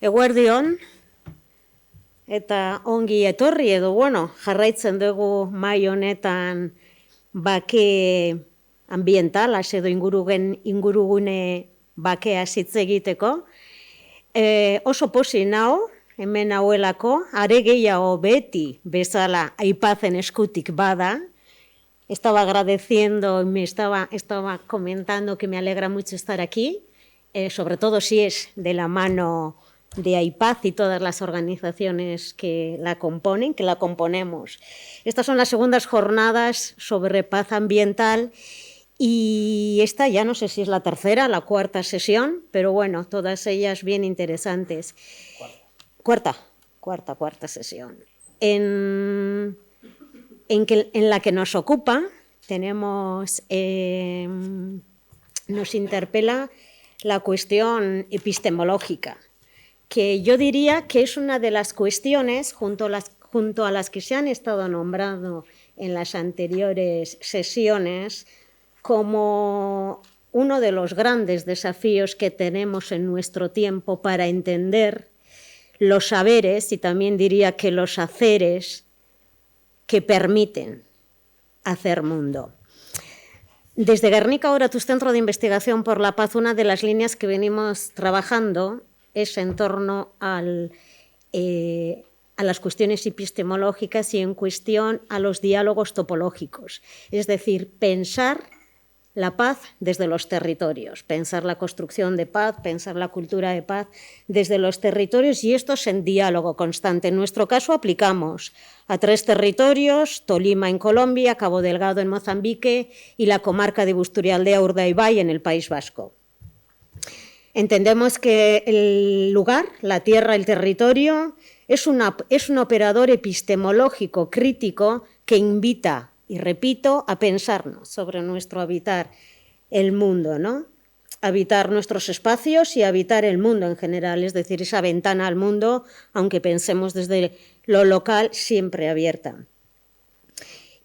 Eguerdi on, eta ongi etorri edo, jarraitzen dugu mai honetan bake ambientalaz edo ingurugune bakea hitz egiteko. Oso pozik nao, hemen hauelako, are gehiago beti bezala aipatzen eskutik bada. Estaba agradeciendo, estaba comentando que me alegra mucho estar aquí, sobre todo si es de la mano de AIPAZ y todas las organizaciones que la componen, que la componemos. Estas son las segundas jornadas sobre paz ambiental y esta ya no sé si es la tercera, la cuarta sesión, pero bueno, todas ellas bien interesantes. Cuarta sesión. En la que nos ocupa, nos interpela la cuestión epistemológica, que yo diría que es una de las cuestiones, junto a las que se han estado nombrando en las anteriores sesiones, como uno de los grandes desafíos que tenemos en nuestro tiempo para entender los saberes, y también diría que los haceres, que permiten hacer mundo. Desde Guernica Oratus Centro de Investigación por la Paz, una de las líneas que venimos trabajando es en torno a las cuestiones epistemológicas y en cuestión a los diálogos topológicos, es decir, pensar la paz desde los territorios, pensar la construcción de paz, pensar la cultura de paz desde los territorios, y esto es en diálogo constante. En nuestro caso aplicamos a 3 territorios, Tolima en Colombia, Cabo Delgado en Mozambique y la comarca de Busturialdea Urdaibai en el País Vasco. Entendemos que el lugar, la tierra, el territorio, es un operador epistemológico crítico que invita, y repito, a pensarnos sobre nuestro habitar el mundo, ¿no? Habitar nuestros espacios y habitar el mundo en general, es decir, esa ventana al mundo, aunque pensemos desde lo local, siempre abierta.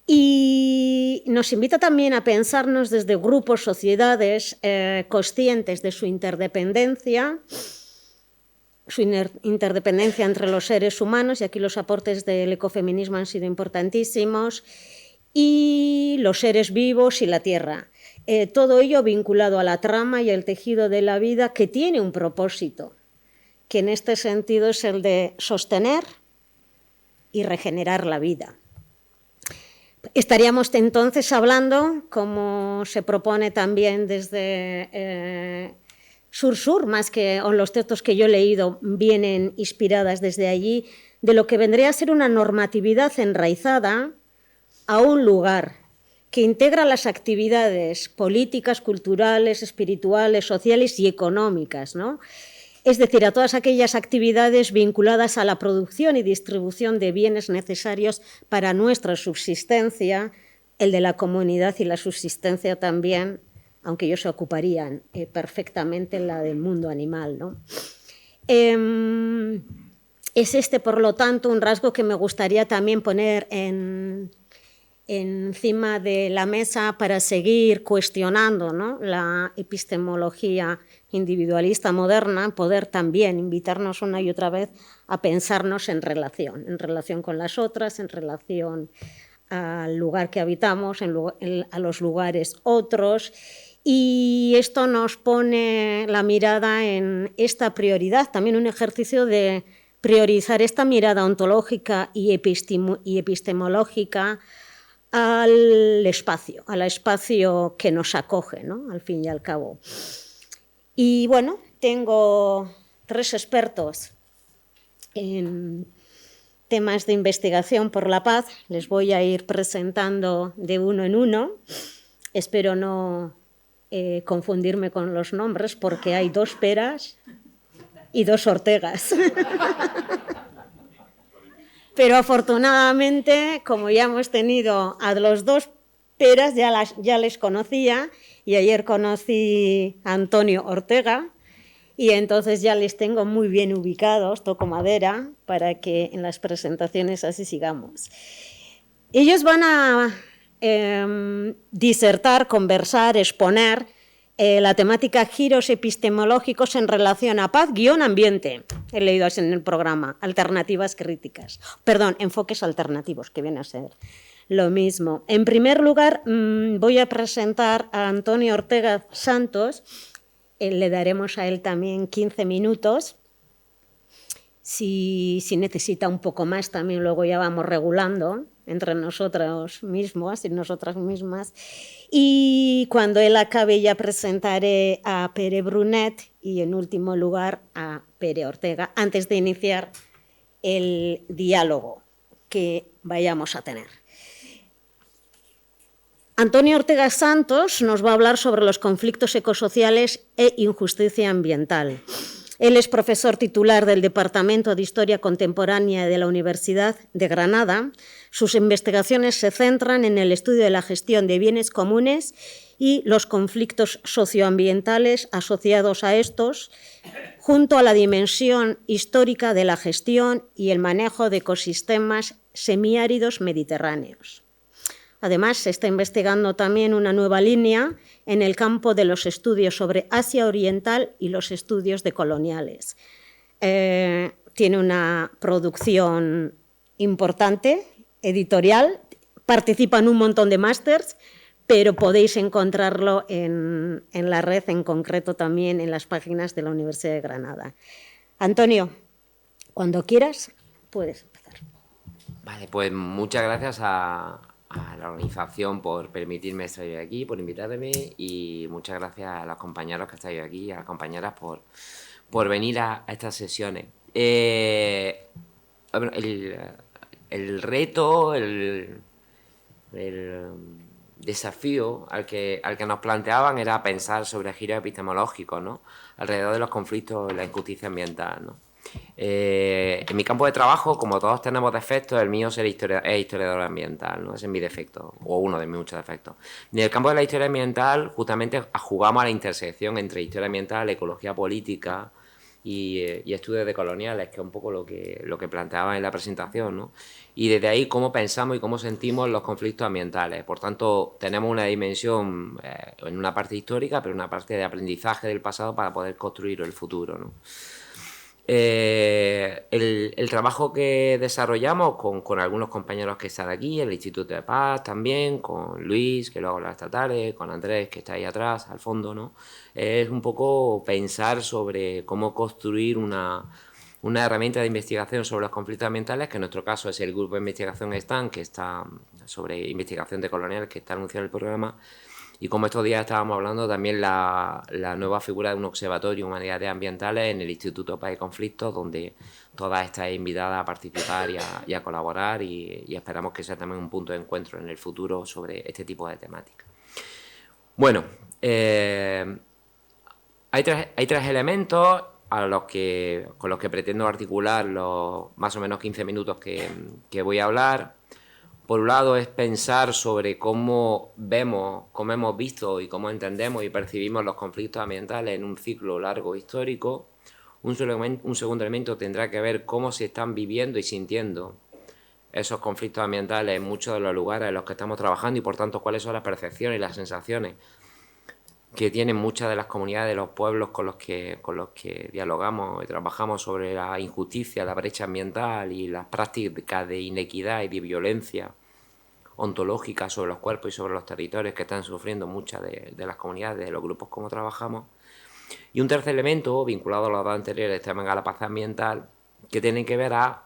Y nos invita también a pensarnos desde grupos, sociedades conscientes de su interdependencia entre los seres humanos, y aquí los aportes del ecofeminismo han sido importantísimos, y los seres vivos y la tierra. Todo ello vinculado a la trama y al tejido de la vida, que tiene un propósito, que en este sentido es el de sostener y regenerar la vida. Estaríamos entonces hablando, como se propone también desde Sur, más que en los textos que yo he leído vienen inspiradas desde allí, de lo que vendría a ser una normatividad enraizada a un lugar que integra las actividades políticas, culturales, espirituales, sociales y económicas, ¿no? Es decir, a todas aquellas actividades vinculadas a la producción y distribución de bienes necesarios para nuestra subsistencia, el de la comunidad y la subsistencia también, aunque ellos se ocuparían perfectamente la del mundo animal, ¿no? Es por lo tanto, un rasgo que me gustaría también poner encima de la mesa para seguir cuestionando, ¿no?, la epistemología individualista moderna, poder también invitarnos una y otra vez a pensarnos en relación con las otras, en relación al lugar que habitamos, a los lugares otros, y esto nos pone la mirada en esta prioridad, también un ejercicio de priorizar esta mirada ontológica y epistemológica al espacio que nos acoge, ¿no?, al fin y al cabo. Y bueno, tengo 3 expertos en temas de investigación por la paz. Les voy a ir presentando de uno en uno. Espero no confundirme con los nombres, porque hay 2 Peras y 2 Ortegas. Pero afortunadamente, como ya hemos tenido a los 2 Peras, ya les conocía, y ayer conocí a Antonio Ortega, y entonces ya les tengo muy bien ubicados, toco madera, para que en las presentaciones así sigamos. Ellos van a disertar, conversar, exponer la temática giros epistemológicos en relación a paz-ambiente. He leído así en el programa, alternativas críticas. Perdón, enfoques alternativos, que viene a ser lo mismo. En primer lugar, voy a presentar a Antonio Ortega Santos. Le daremos a él también 15 minutos. Si necesita un poco más, también luego ya vamos regulando entre nosotros mismos y nosotras mismas. Y cuando él acabe ya presentaré a Pere Brunet y en último lugar a Pere Ortega, antes de iniciar el diálogo que vayamos a tener. Antonio Ortega Santos nos va a hablar sobre los conflictos ecosociales e injusticia ambiental. Él es profesor titular del Departamento de Historia Contemporánea de la Universidad de Granada. Sus investigaciones se centran en el estudio de la gestión de bienes comunes y los conflictos socioambientales asociados a estos, junto a la dimensión histórica de la gestión y el manejo de ecosistemas semiáridos mediterráneos. Además, se está investigando también una nueva línea en el campo de los estudios sobre Asia Oriental y los estudios decoloniales. Tiene una producción importante, editorial, participa en un montón de másters, pero podéis encontrarlo en la red, en concreto también en las páginas de la Universidad de Granada. Antonio, cuando quieras, puedes empezar. Vale, pues muchas gracias a la organización por permitirme estar hoy aquí, por invitarme, y muchas gracias a los compañeros que estáis aquí y a las compañeras por venir a estas sesiones. Bueno, el reto, el desafío al que nos planteaban era pensar sobre giros epistemológicos, ¿no?, alrededor de los conflictos y la injusticia ambiental, ¿no? En mi campo de trabajo, como todos tenemos defectos, el mío es historiador ambiental, ¿no? Ese es mi defecto, o uno de mis muchos defectos. En el campo de la historia ambiental, justamente jugamos a la intersección entre historia ambiental, ecología política y estudios decoloniales, que es un poco lo que planteaba en la presentación, ¿no? Y desde ahí cómo pensamos y cómo sentimos los conflictos ambientales. Por tanto, tenemos una dimensión en una parte histórica, pero una parte de aprendizaje del pasado para poder construir el futuro, ¿no? El trabajo que desarrollamos con algunos compañeros que están aquí, el Instituto de Paz también, con Luis, que luego habla esta tarde, con Andrés, que está ahí atrás, al fondo, ¿no? Es un poco pensar sobre cómo construir una herramienta de investigación sobre los conflictos ambientales, que en nuestro caso es el grupo de investigación STAN, que está sobre investigación decolonial, que está anunciado en el programa. Y como estos días estábamos hablando, también la nueva figura de un observatorio de humanidades ambientales en el Instituto Paz y Conflictos, donde todas estáis invitadas a participar y a colaborar, y esperamos que sea también un punto de encuentro en el futuro sobre este tipo de temáticas. Bueno, hay tres elementos con los que pretendo articular los más o menos 15 minutos que voy a hablar. Por un lado es pensar sobre cómo vemos, cómo hemos visto y cómo entendemos y percibimos los conflictos ambientales en un ciclo largo histórico. Un segundo elemento tendrá que ver cómo se están viviendo y sintiendo esos conflictos ambientales en muchos de los lugares en los que estamos trabajando, y por tanto cuáles son las percepciones y las sensaciones que tienen muchas de las comunidades de los pueblos con los que dialogamos y trabajamos sobre la injusticia, la brecha ambiental y las prácticas de inequidad y de violencia ontológica sobre los cuerpos y sobre los territorios que están sufriendo muchas de las comunidades, de los grupos como trabajamos. Y un tercer elemento, vinculado a los dos anteriores, también a la paz ambiental, que tiene que ver a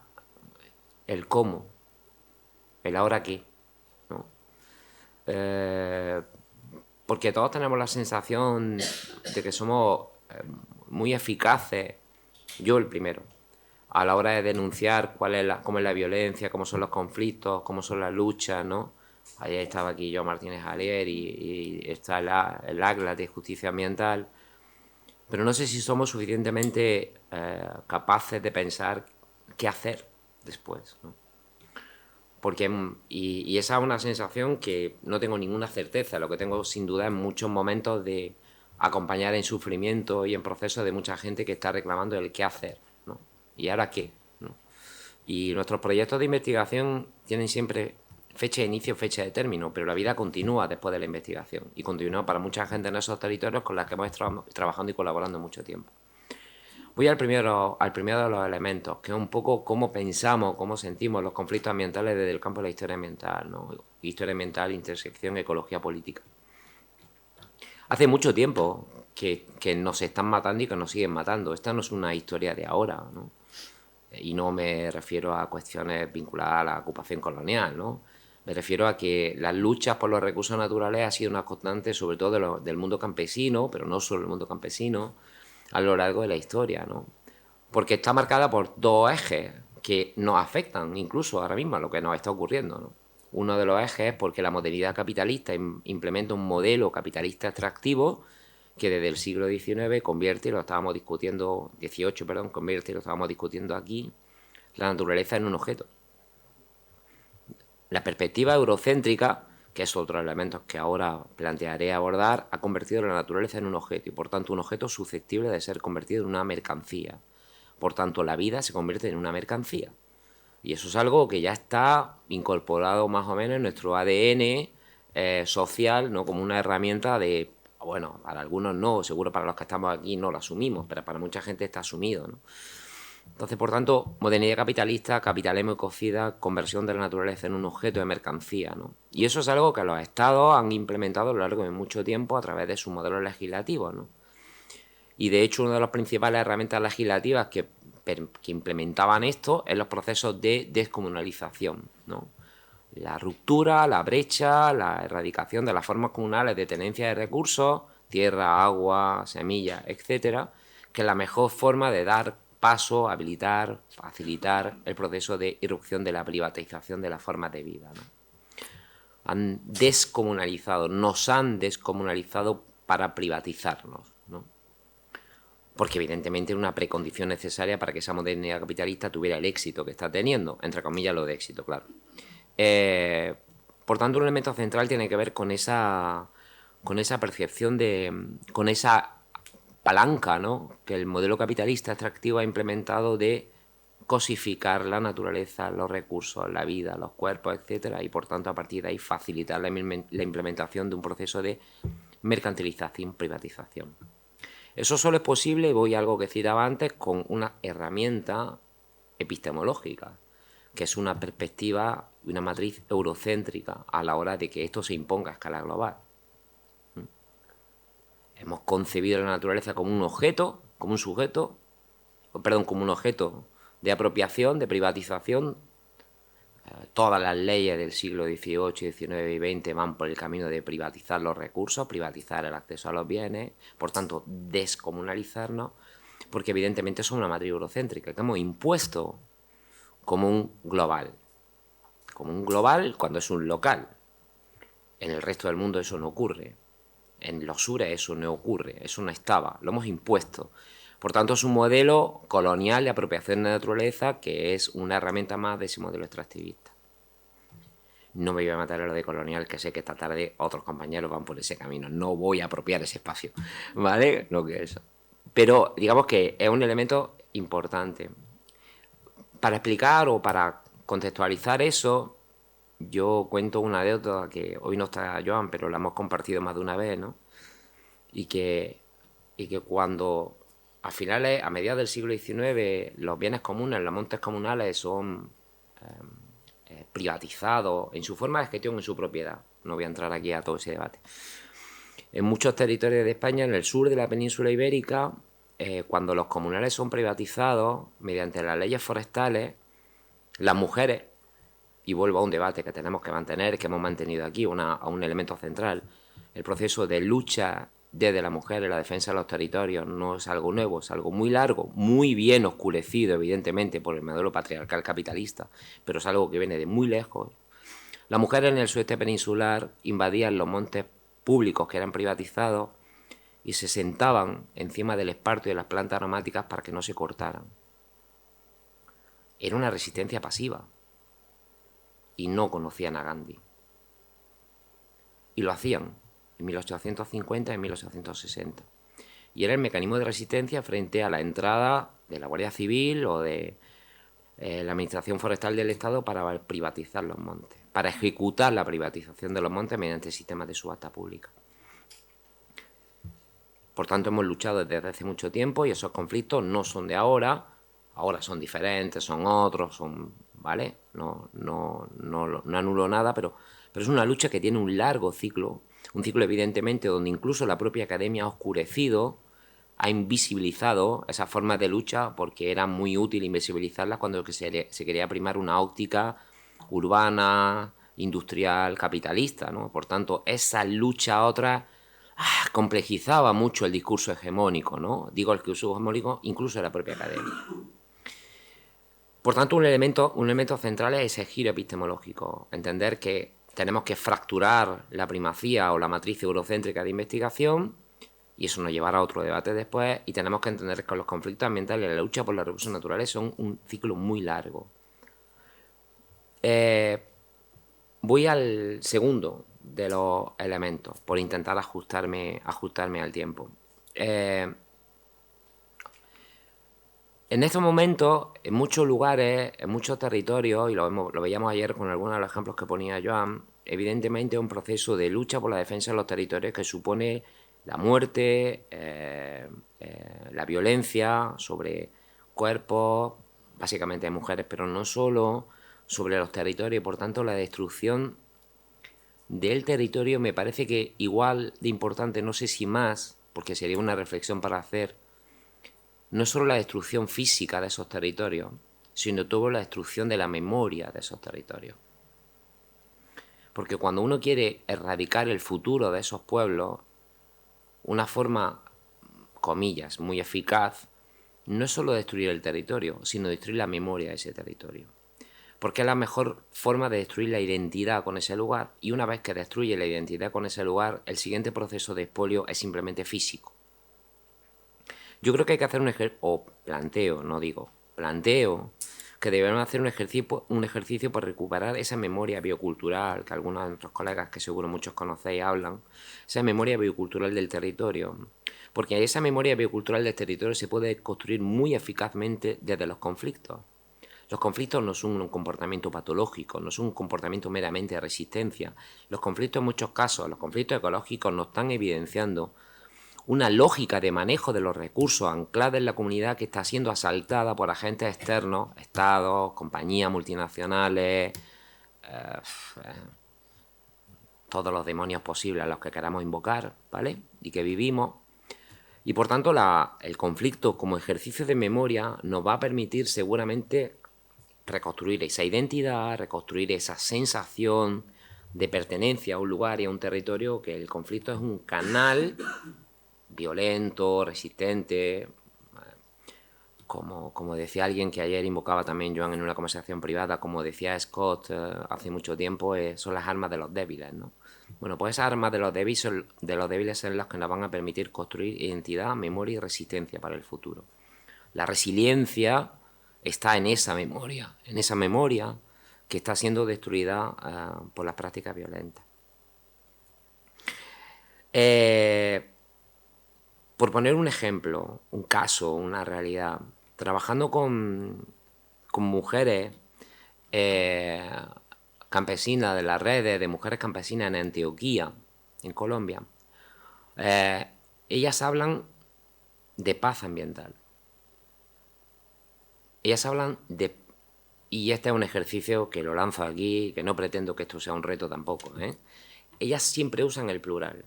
el cómo, el ahora qué, ¿no? Porque todos tenemos la sensación de que somos muy eficaces, yo el primero, a la hora de denunciar cómo es la violencia, cómo son los conflictos, cómo son las luchas, ¿no? Ayer estaba aquí yo, Martínez Alier, y está el ACLA de Justicia Ambiental, pero no sé si somos suficientemente capaces de pensar qué hacer después, ¿no? Porque, y esa es una sensación que no tengo ninguna certeza. Lo que tengo sin duda es muchos momentos de acompañar en sufrimiento y en proceso de mucha gente que está reclamando el qué hacer, ¿y ahora qué? ¿no? Y nuestros proyectos de investigación tienen siempre fecha de inicio, fecha de término, pero la vida continúa después de la investigación y continúa para mucha gente en esos territorios con los que hemos estado trabajando y colaborando mucho tiempo. Voy al primero de los elementos, que es un poco cómo pensamos, cómo sentimos los conflictos ambientales desde el campo de la historia ambiental, ¿no? Historia ambiental, intersección, ecología política. Hace mucho tiempo que nos están matando y que nos siguen matando. Esta no es una historia de ahora, ¿no? Y no me refiero a cuestiones vinculadas a la ocupación colonial, ¿no? Me refiero a que las luchas por los recursos naturales ha sido una constante, sobre todo del mundo campesino, pero no solo el mundo campesino, a lo largo de la historia, ¿no? Porque está marcada por dos ejes que nos afectan incluso ahora mismo a lo que nos está ocurriendo, ¿no? Uno de los ejes es porque la modernidad capitalista implementa un modelo capitalista extractivo que desde el siglo XIX convierte, y lo estábamos discutiendo, convierte, y lo estábamos discutiendo aquí, la naturaleza en un objeto. La perspectiva eurocéntrica, que es otro elemento que ahora plantearé abordar, ha convertido la naturaleza en un objeto y por tanto un objeto susceptible de ser convertido en una mercancía. Por tanto, la vida se convierte en una mercancía. Y eso es algo que ya está incorporado más o menos en nuestro ADN social, ¿no? Como una herramienta de, bueno, para algunos no, seguro para los que estamos aquí no lo asumimos, pero para mucha gente está asumido, ¿no? Entonces, por tanto, modernidad capitalista, capitalismo ecocida, conversión de la naturaleza en un objeto de mercancía, ¿no? Y eso es algo que los estados han implementado a lo largo de mucho tiempo a través de sus modelos legislativos, ¿no? Y de hecho, una de las principales herramientas legislativas que implementaban esto es los procesos de descomunalización, ¿no? La ruptura, la brecha, la erradicación de las formas comunales de tenencia de recursos, tierra, agua, semillas, etcétera, que es la mejor forma de dar paso, habilitar, facilitar el proceso de irrupción de la privatización de las formas de vida, ¿no? Han descomunalizado, nos han descomunalizado para privatizarnos, ¿no? Porque evidentemente es una precondición necesaria para que esa modernidad capitalista tuviera el éxito que está teniendo, entre comillas lo de éxito, claro. Por tanto, un elemento central tiene que ver con esa percepción con esa palanca, ¿no?, que el modelo capitalista extractivo ha implementado de cosificar la naturaleza, los recursos, la vida, los cuerpos, etcétera, y por tanto a partir de ahí facilitar la implementación de un proceso de mercantilización, privatización. Eso solo es posible, y voy a algo que citaba antes, con una herramienta epistemológica, que es una perspectiva y una matriz eurocéntrica a la hora de que esto se imponga a escala global. Hemos concebido la naturaleza como un objeto, como un sujeto, como un objeto de apropiación, de privatización. Todas las leyes del siglo XVIII, XIX y XX van por el camino de privatizar los recursos, privatizar el acceso a los bienes, por tanto, descomunalizarnos, porque evidentemente eso es una matriz eurocéntrica que hemos impuesto como un global. Como un global cuando es un local. En el resto del mundo eso no ocurre. En los sures eso no ocurre, eso no estaba, lo hemos impuesto. Por tanto, es un modelo colonial de apropiación de la naturaleza que es una herramienta más de ese modelo extractivista. No me voy a matar a lo de colonial, que sé que esta tarde otros compañeros van por ese camino. No voy a apropiar ese espacio, ¿vale? No que eso. Pero digamos que es un elemento importante. Para explicar o para contextualizar eso, yo cuento una anécdota que hoy no está Joan, pero la hemos compartido más de una vez, ¿no? Y que cuando a mediados del siglo XIX, los bienes comunes, los montes comunales son privatizados en su forma de gestión, en su propiedad. No voy a entrar aquí a todo ese debate. En muchos territorios de España, en el sur de la península ibérica, cuando los comunales son privatizados mediante las leyes forestales, las mujeres, y vuelvo a un debate que tenemos que mantener, que hemos mantenido aquí, a un elemento central, el proceso de lucha desde la mujer en la defensa de los territorios no es algo nuevo, es algo muy largo, muy bien oscurecido, evidentemente, por el modelo patriarcal capitalista, pero es algo que viene de muy lejos. Las mujeres en el sudeste peninsular invadían los montes públicos que eran privatizados y se sentaban encima del esparto y de las plantas aromáticas para que no se cortaran. Era una resistencia pasiva y no conocían a Gandhi. Y lo hacían en 1850 y en 1860. Y era el mecanismo de resistencia frente a la entrada de la Guardia Civil o de la Administración Forestal del Estado para privatizar los montes, para ejecutar la privatización de los montes mediante sistemas de subasta pública. Por tanto, hemos luchado desde hace mucho tiempo y esos conflictos no son de ahora son diferentes, son otros, ¿vale? No anulo nada, pero es una lucha que tiene un largo ciclo, un ciclo evidentemente donde incluso la propia academia ha oscurecido, ha invisibilizado esas formas de lucha porque era muy útil invisibilizarlas cuando se quería primar una óptica urbana, industrial, capitalista, ¿no? Por tanto, esa lucha a otra complejizaba mucho el discurso hegemónico, ¿no? Digo el discurso hegemónico incluso de la propia academia. Por tanto, un elemento central es ese giro epistemológico, entender que tenemos que fracturar la primacía o la matriz eurocéntrica de investigación, y eso nos llevará a otro debate después, y tenemos que entender que los conflictos ambientales y la lucha por los recursos naturales son un ciclo muy largo. Voy al segundo de los elementos, por intentar ajustarme al tiempo. En estos momentos, en muchos lugares, en muchos territorios, y lo veíamos ayer con algunos de los ejemplos que ponía Joan, evidentemente es un proceso de lucha por la defensa de los territorios que supone la muerte, la violencia sobre cuerpos, básicamente de mujeres, pero no solo, sobre los territorios, y por tanto la destrucción del territorio me parece que igual de importante, no sé si más, porque sería una reflexión para hacer, no es solo la destrucción física de esos territorios, sino todo la destrucción de la memoria de esos territorios. Porque cuando uno quiere erradicar el futuro de esos pueblos, una forma, comillas, muy eficaz, no es solo destruir el territorio, sino destruir la memoria de ese territorio. Porque es la mejor forma de destruir la identidad con ese lugar, y una vez que destruye la identidad con ese lugar, el siguiente proceso de expolio es simplemente físico. Yo creo que hay que hacer planteo que debemos hacer un ejercicio por recuperar esa memoria biocultural que algunos de nuestros colegas, que seguro muchos conocéis, hablan, esa memoria biocultural del territorio. Porque esa memoria biocultural del territorio se puede construir muy eficazmente desde los conflictos. Los conflictos no son un comportamiento patológico, no son un comportamiento meramente de resistencia. Los conflictos en muchos casos, los conflictos ecológicos nos están evidenciando una lógica de manejo de los recursos anclada en la comunidad que está siendo asaltada por agentes externos, estados, compañías multinacionales, todos los demonios posibles a los que queramos invocar, ¿vale? Y que vivimos. Y por tanto el conflicto como ejercicio de memoria nos va a permitir seguramente reconstruir esa identidad, reconstruir esa sensación de pertenencia a un lugar y a un territorio, que el conflicto es un canal violento, resistente, como decía alguien que ayer invocaba también Joan en una conversación privada, como decía Scott hace mucho tiempo, son las armas de los débiles, ¿no? Bueno, pues esas armas de los débiles son las que nos van a permitir construir identidad, memoria y resistencia para el futuro. La resiliencia está en esa memoria que está siendo destruida por las prácticas violentas. Por poner un ejemplo, un caso, una realidad, trabajando con mujeres campesinas de las redes de mujeres campesinas en Antioquía, en Colombia, ellas hablan de paz ambiental. Ellas hablan de... Y este es un ejercicio que lo lanzo aquí, que no pretendo que esto sea un reto tampoco, ¿eh? Ellas siempre usan el plural.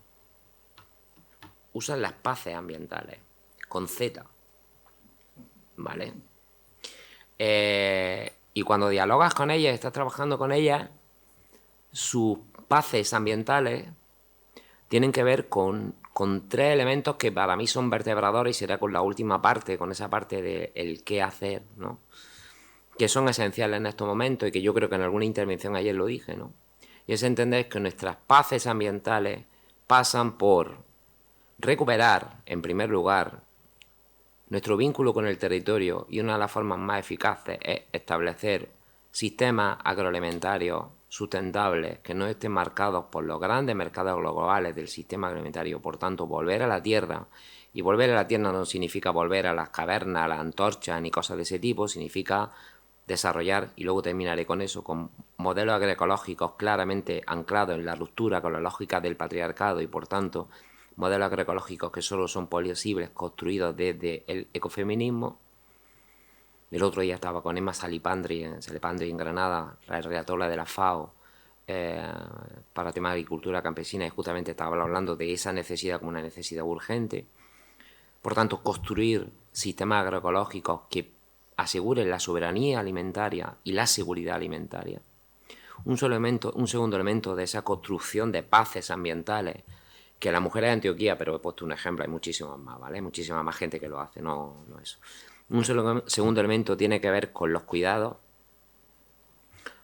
Usan las paces ambientales, con Z, ¿vale? Y cuando dialogas con ellas, estás trabajando con ellas, sus paces ambientales tienen que ver con tres elementos que para mí son vertebradores, y será con la última parte, con esa parte del qué hacer, ¿no? Que son esenciales en estos momentos y que yo creo que en alguna intervención ayer lo dije, ¿no? Y es entender que nuestras paces ambientales pasan por recuperar, en primer lugar, nuestro vínculo con el territorio, y una de las formas más eficaces es establecer sistemas agroalimentarios sustentables que no estén marcados por los grandes mercados globales del sistema agroalimentario. Por tanto, volver a la tierra, y volver a la tierra no significa volver a las cavernas, a las antorchas ni cosas de ese tipo, significa desarrollar, y luego terminaré con eso, con modelos agroecológicos claramente anclados en la ruptura con la lógica del patriarcado y, por tanto, modelos agroecológicos que solo son posibles construidos desde el ecofeminismo. El otro día estaba con Emma Salipandri en Granada, la relatora de la FAO, para temas de agricultura campesina, y justamente estaba hablando de esa necesidad como una necesidad urgente. Por tanto, construir sistemas agroecológicos que aseguren la soberanía alimentaria y la seguridad alimentaria. Un segundo elemento de esa construcción de paces ambientales, que las mujeres de Antioquía, pero he puesto un ejemplo, hay muchísimas más, ¿vale? Muchísima más gente que lo hace, no eso. Un segundo elemento tiene que ver con los cuidados.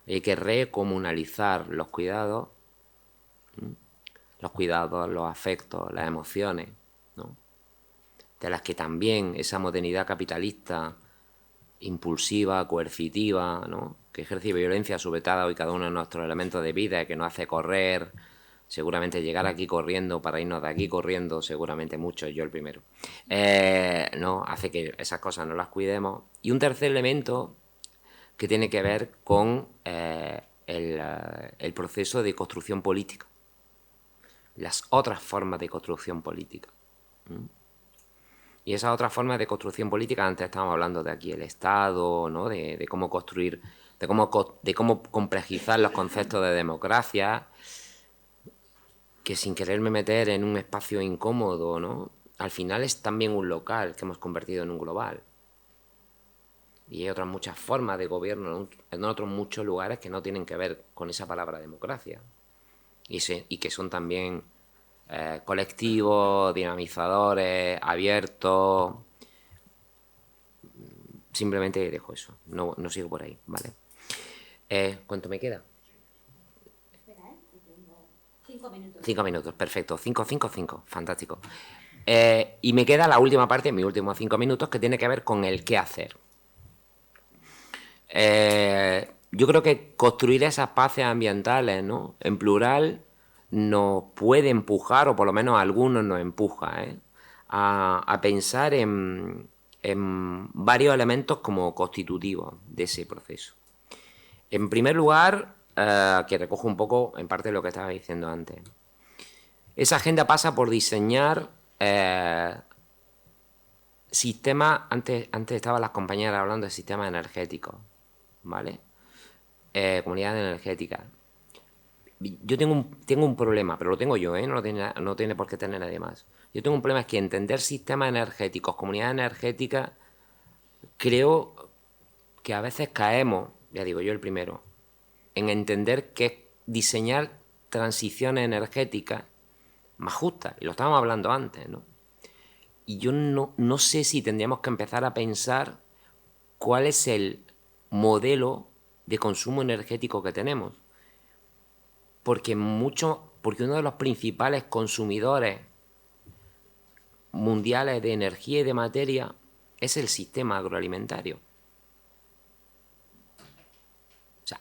Hay que recomunalizar los cuidados, los afectos, las emociones, ¿no? De las que también esa modernidad capitalista impulsiva, coercitiva, ¿no? Que ejerce violencia sobre todo y cada uno de nuestros elementos de vida, que nos hace correr, seguramente llegar aquí corriendo para irnos de aquí corriendo, seguramente mucho, yo el primero, ¿no? Hace que esas cosas no las cuidemos. Y un tercer elemento que tiene que ver con el proceso de construcción política, las otras formas de construcción política. Y esas otras formas de construcción política, antes estábamos hablando de aquí el Estado, ¿no? de cómo construir, de cómo complejizar los conceptos de democracia, que sin quererme meter en un espacio incómodo, ¿no? Al final es también un local que hemos convertido en un global. Y hay otras muchas formas de gobierno en otros muchos lugares que no tienen que ver con esa palabra democracia. Y que son también colectivos, dinamizadores, abiertos. Simplemente dejo eso, no sigo por ahí, ¿vale? ¿Cuánto me queda? Espera, tengo 5 minutos. 5 minutos, perfecto. 5, fantástico. Y me queda la última parte, mis últimos 5 minutos, que tiene que ver con el qué hacer. Yo creo que construir esas paces ambientales, ¿no? En plural, nos puede empujar, o por lo menos a algunos nos empuja, a pensar en varios elementos como constitutivos de ese proceso. En primer lugar, que recojo un poco en parte de lo que estaba diciendo antes, esa agenda pasa por diseñar sistemas. Antes estaban las compañeras hablando de sistemas energéticos, ¿vale? Comunidad energética. Yo tengo un problema, pero lo tengo yo, no tiene por qué tener nadie más. Yo tengo un problema, es que entender sistemas energéticos, comunidad energética, creo que a veces caemos, ya digo yo el primero, en entender que es diseñar transiciones energéticas más justas, y lo estábamos hablando antes, ¿no? Y yo no sé si tendríamos que empezar a pensar cuál es el modelo de consumo energético que tenemos. Porque uno de los principales consumidores mundiales de energía y de materia es el sistema agroalimentario. O sea,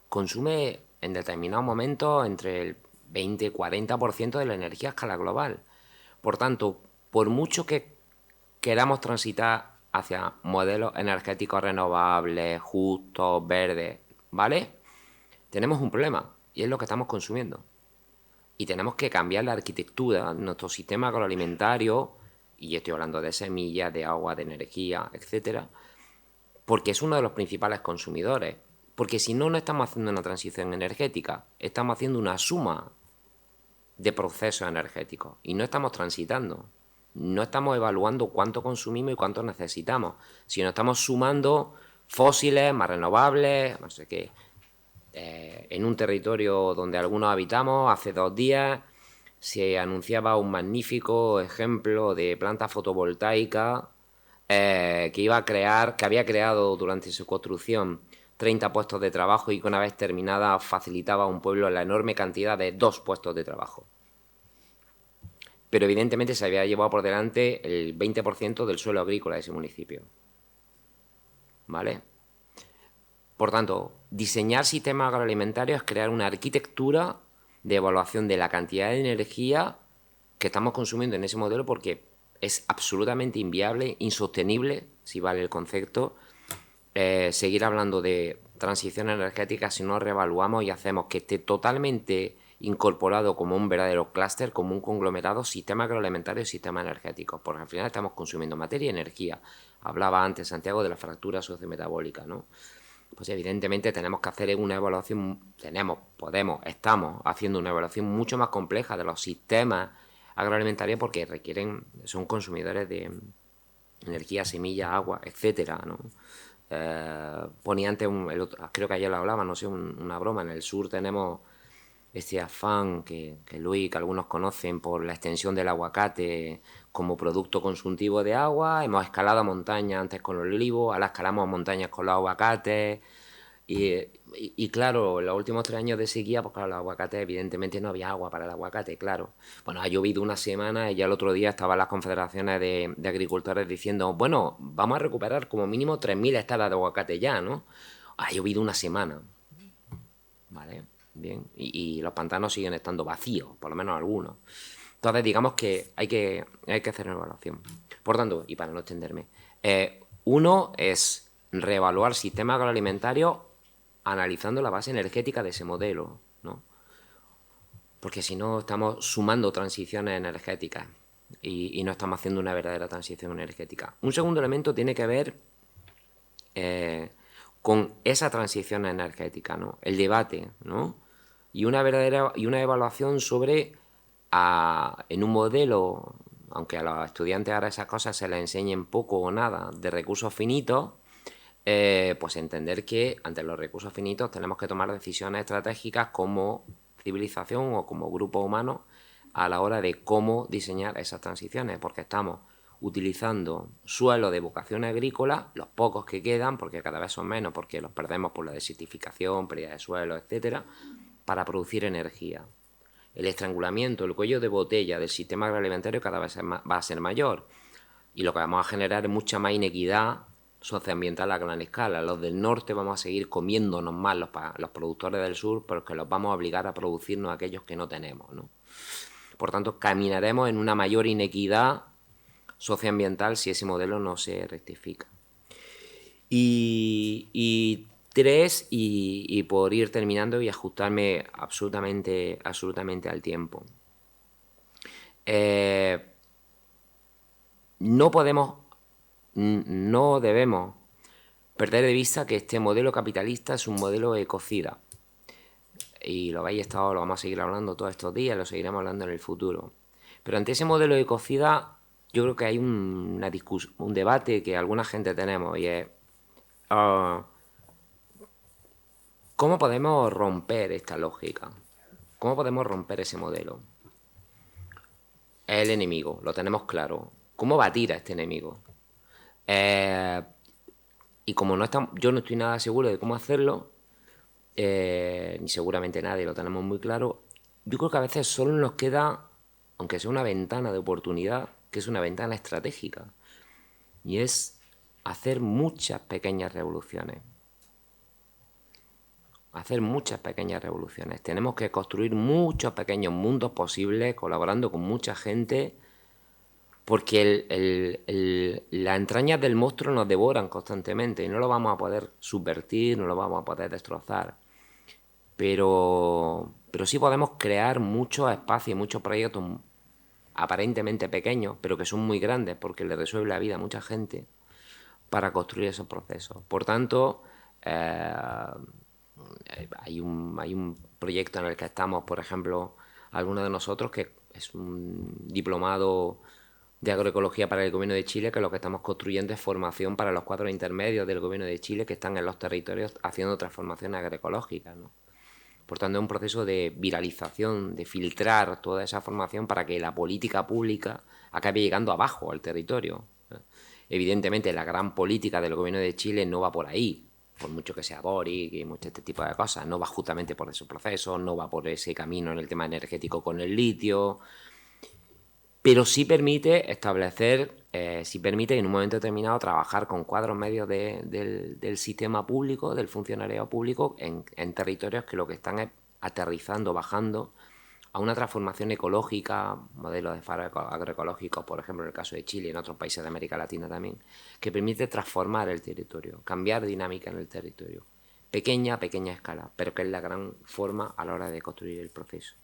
consume en determinados momentos entre el 20 y 40% de la energía a escala global. Por tanto, por mucho que queramos transitar hacia modelos energéticos renovables, justos, verdes, ¿vale? Tenemos un problema, y es lo que estamos consumiendo. Y tenemos que cambiar la arquitectura de nuestro sistema agroalimentario, y estoy hablando de semillas, de agua, de energía, etcétera, porque es uno de los principales consumidores. Porque si no estamos haciendo una transición energética, estamos haciendo una suma de procesos energéticos y no estamos transitando. No estamos evaluando cuánto consumimos y cuánto necesitamos, sino estamos sumando fósiles más renovables, no sé qué. En un territorio donde algunos habitamos, hace 2 días se anunciaba un magnífico ejemplo de planta fotovoltaica que había creado durante su construcción 30 puestos de trabajo y que una vez terminada facilitaba a un pueblo la enorme cantidad de 2 puestos de trabajo. Pero evidentemente se había llevado por delante el 20% del suelo agrícola de ese municipio. ¿Vale? Por tanto, diseñar sistemas agroalimentarios es crear una arquitectura de evaluación de la cantidad de energía que estamos consumiendo en ese modelo, porque es absolutamente inviable, insostenible, si vale el concepto, seguir hablando de transición energética si no reevaluamos y hacemos que esté totalmente incorporado como un verdadero clúster, como un conglomerado, sistema agroalimentario y sistema energético, porque al final estamos consumiendo materia y energía. Hablaba antes Santiago de la fractura sociometabólica, ¿no? Pues evidentemente tenemos que hacer una evaluación, estamos haciendo una evaluación mucho más compleja de los sistemas agroalimentarios porque son consumidores de energía, semilla, agua, etcétera, ¿no? Ponía antes, creo que ayer lo hablaba, no sé, una broma, en el sur tenemos este afán que Luis, que algunos conocen por la extensión del aguacate como producto consultivo de agua. Hemos escalado montañas antes con los olivos, ahora escalamos montañas con los aguacates. Y claro, en los últimos 3 años de sequía, pues claro, los aguacates, evidentemente no había agua para el aguacate, claro. Bueno, ha llovido una semana y ya el otro día estaban las confederaciones de agricultores diciendo, bueno, vamos a recuperar como mínimo 3.000 hectáreas de aguacate ya, ¿no? Ha llovido una semana, ¿vale? Bien, y los pantanos siguen estando vacíos, por lo menos algunos. Entonces, digamos que hay que hacer una evaluación. Por tanto, y para no extenderme, uno es reevaluar sistemas agroalimentarios analizando la base energética de ese modelo, ¿no? Porque si no, estamos sumando transiciones energéticas y no estamos haciendo una verdadera transición energética. Un segundo elemento tiene que ver con esa transición energética, ¿no? El debate, ¿no? Y una evaluación sobre en un modelo, aunque a los estudiantes ahora esas cosas se les enseñen poco o nada, de recursos finitos, pues entender que ante los recursos finitos tenemos que tomar decisiones estratégicas como civilización o como grupo humano a la hora de cómo diseñar esas transiciones, porque estamos utilizando suelo de vocación agrícola, los pocos que quedan, porque cada vez son menos, porque los perdemos por la desertificación, pérdida de suelo, etcétera, para producir energía. El estrangulamiento, el cuello de botella del sistema agroalimentario cada vez va a ser mayor, y lo que vamos a generar es mucha más inequidad socioambiental a gran escala. Los del norte vamos a seguir comiéndonos más los productores del sur, porque los vamos a obligar a producirnos aquellos que no tenemos, ¿no? Por tanto, caminaremos en una mayor inequidad socioambiental si ese modelo no se rectifica. Y tres, y por ir terminando y ajustarme absolutamente al tiempo. No debemos perder de vista que este modelo capitalista es un modelo ecocida. Y lo vamos a seguir hablando todos estos días, lo seguiremos hablando en el futuro. Pero ante ese modelo ecocida, yo creo que hay un debate que alguna gente tenemos, y es ¿cómo podemos romper esta lógica? ¿Cómo podemos romper ese modelo? Es el enemigo, lo tenemos claro. ¿Cómo batir a este enemigo? Y como yo no estoy nada seguro de cómo hacerlo, ni seguramente nadie lo tenemos muy claro, yo creo que a veces solo nos queda, aunque sea una ventana de oportunidad, que es una ventana estratégica, y es hacer muchas pequeñas revoluciones. Tenemos que construir muchos pequeños mundos posibles, colaborando con mucha gente, porque las entrañas del monstruo nos devoran constantemente y no lo vamos a poder subvertir, no lo vamos a poder destrozar. Pero sí podemos crear muchos espacios, muchos proyectos aparentemente pequeños, pero que son muy grandes porque le resuelve la vida a mucha gente para construir esos procesos. Por tanto, hay un proyecto en el que estamos, por ejemplo, algunos de nosotros, que es un diplomado de agroecología para el Gobierno de Chile, que lo que estamos construyendo es formación para los cuadros intermedios del Gobierno de Chile que están en los territorios haciendo transformaciones agroecológicas, ¿no? Por tanto, es un proceso de viralización, de filtrar toda esa formación para que la política pública acabe llegando abajo, al territorio. Evidentemente, la gran política del Gobierno de Chile no va por ahí, por mucho que sea Boric y mucho este tipo de cosas. No va justamente por esos procesos, no va por ese camino en el tema energético con el litio, pero sí permite establecer, sí permite en un momento determinado trabajar con cuadros medios del sistema público, del funcionariado público, en territorios que lo que están es aterrizando, bajando a una transformación ecológica, modelos de faros agroecológicos, por ejemplo, en el caso de Chile y en otros países de América Latina también, que permite transformar el territorio, cambiar dinámica en el territorio. Pequeña escala, pero que es la gran forma a la hora de construir el proceso.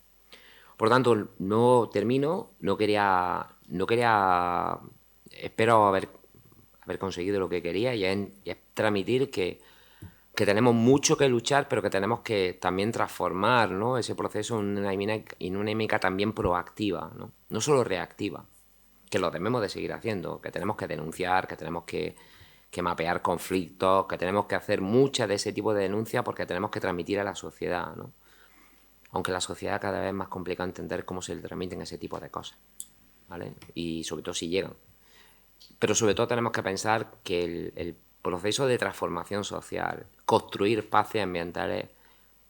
Por tanto, no termino, espero haber conseguido lo que quería y es transmitir que tenemos mucho que luchar, pero que tenemos que también transformar, ¿no?, ese proceso en una dinámica también proactiva, ¿no? No solo reactiva, que lo debemos de seguir haciendo, que tenemos que denunciar, que tenemos que mapear conflictos, que tenemos que hacer muchas de ese tipo de denuncias porque tenemos que transmitir a la sociedad, ¿no? Aunque la sociedad cada vez es más complicado entender cómo se le transmiten ese tipo de cosas, ¿vale? Y sobre todo si llegan. Pero sobre todo tenemos que pensar que el proceso de transformación social, construir espacios ambientales,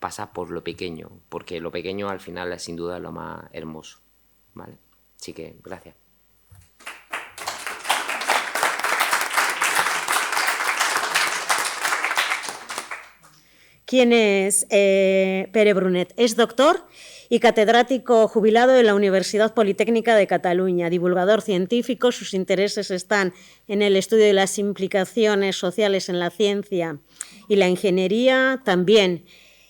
pasa por lo pequeño, porque lo pequeño al final es sin duda lo más hermoso, ¿vale? Así que, gracias. ¿Quién es Pere Brunet? Es doctor y catedrático jubilado de la Universidad Politécnica de Cataluña, divulgador científico. Sus intereses están en el estudio de las implicaciones sociales en la ciencia y la ingeniería, también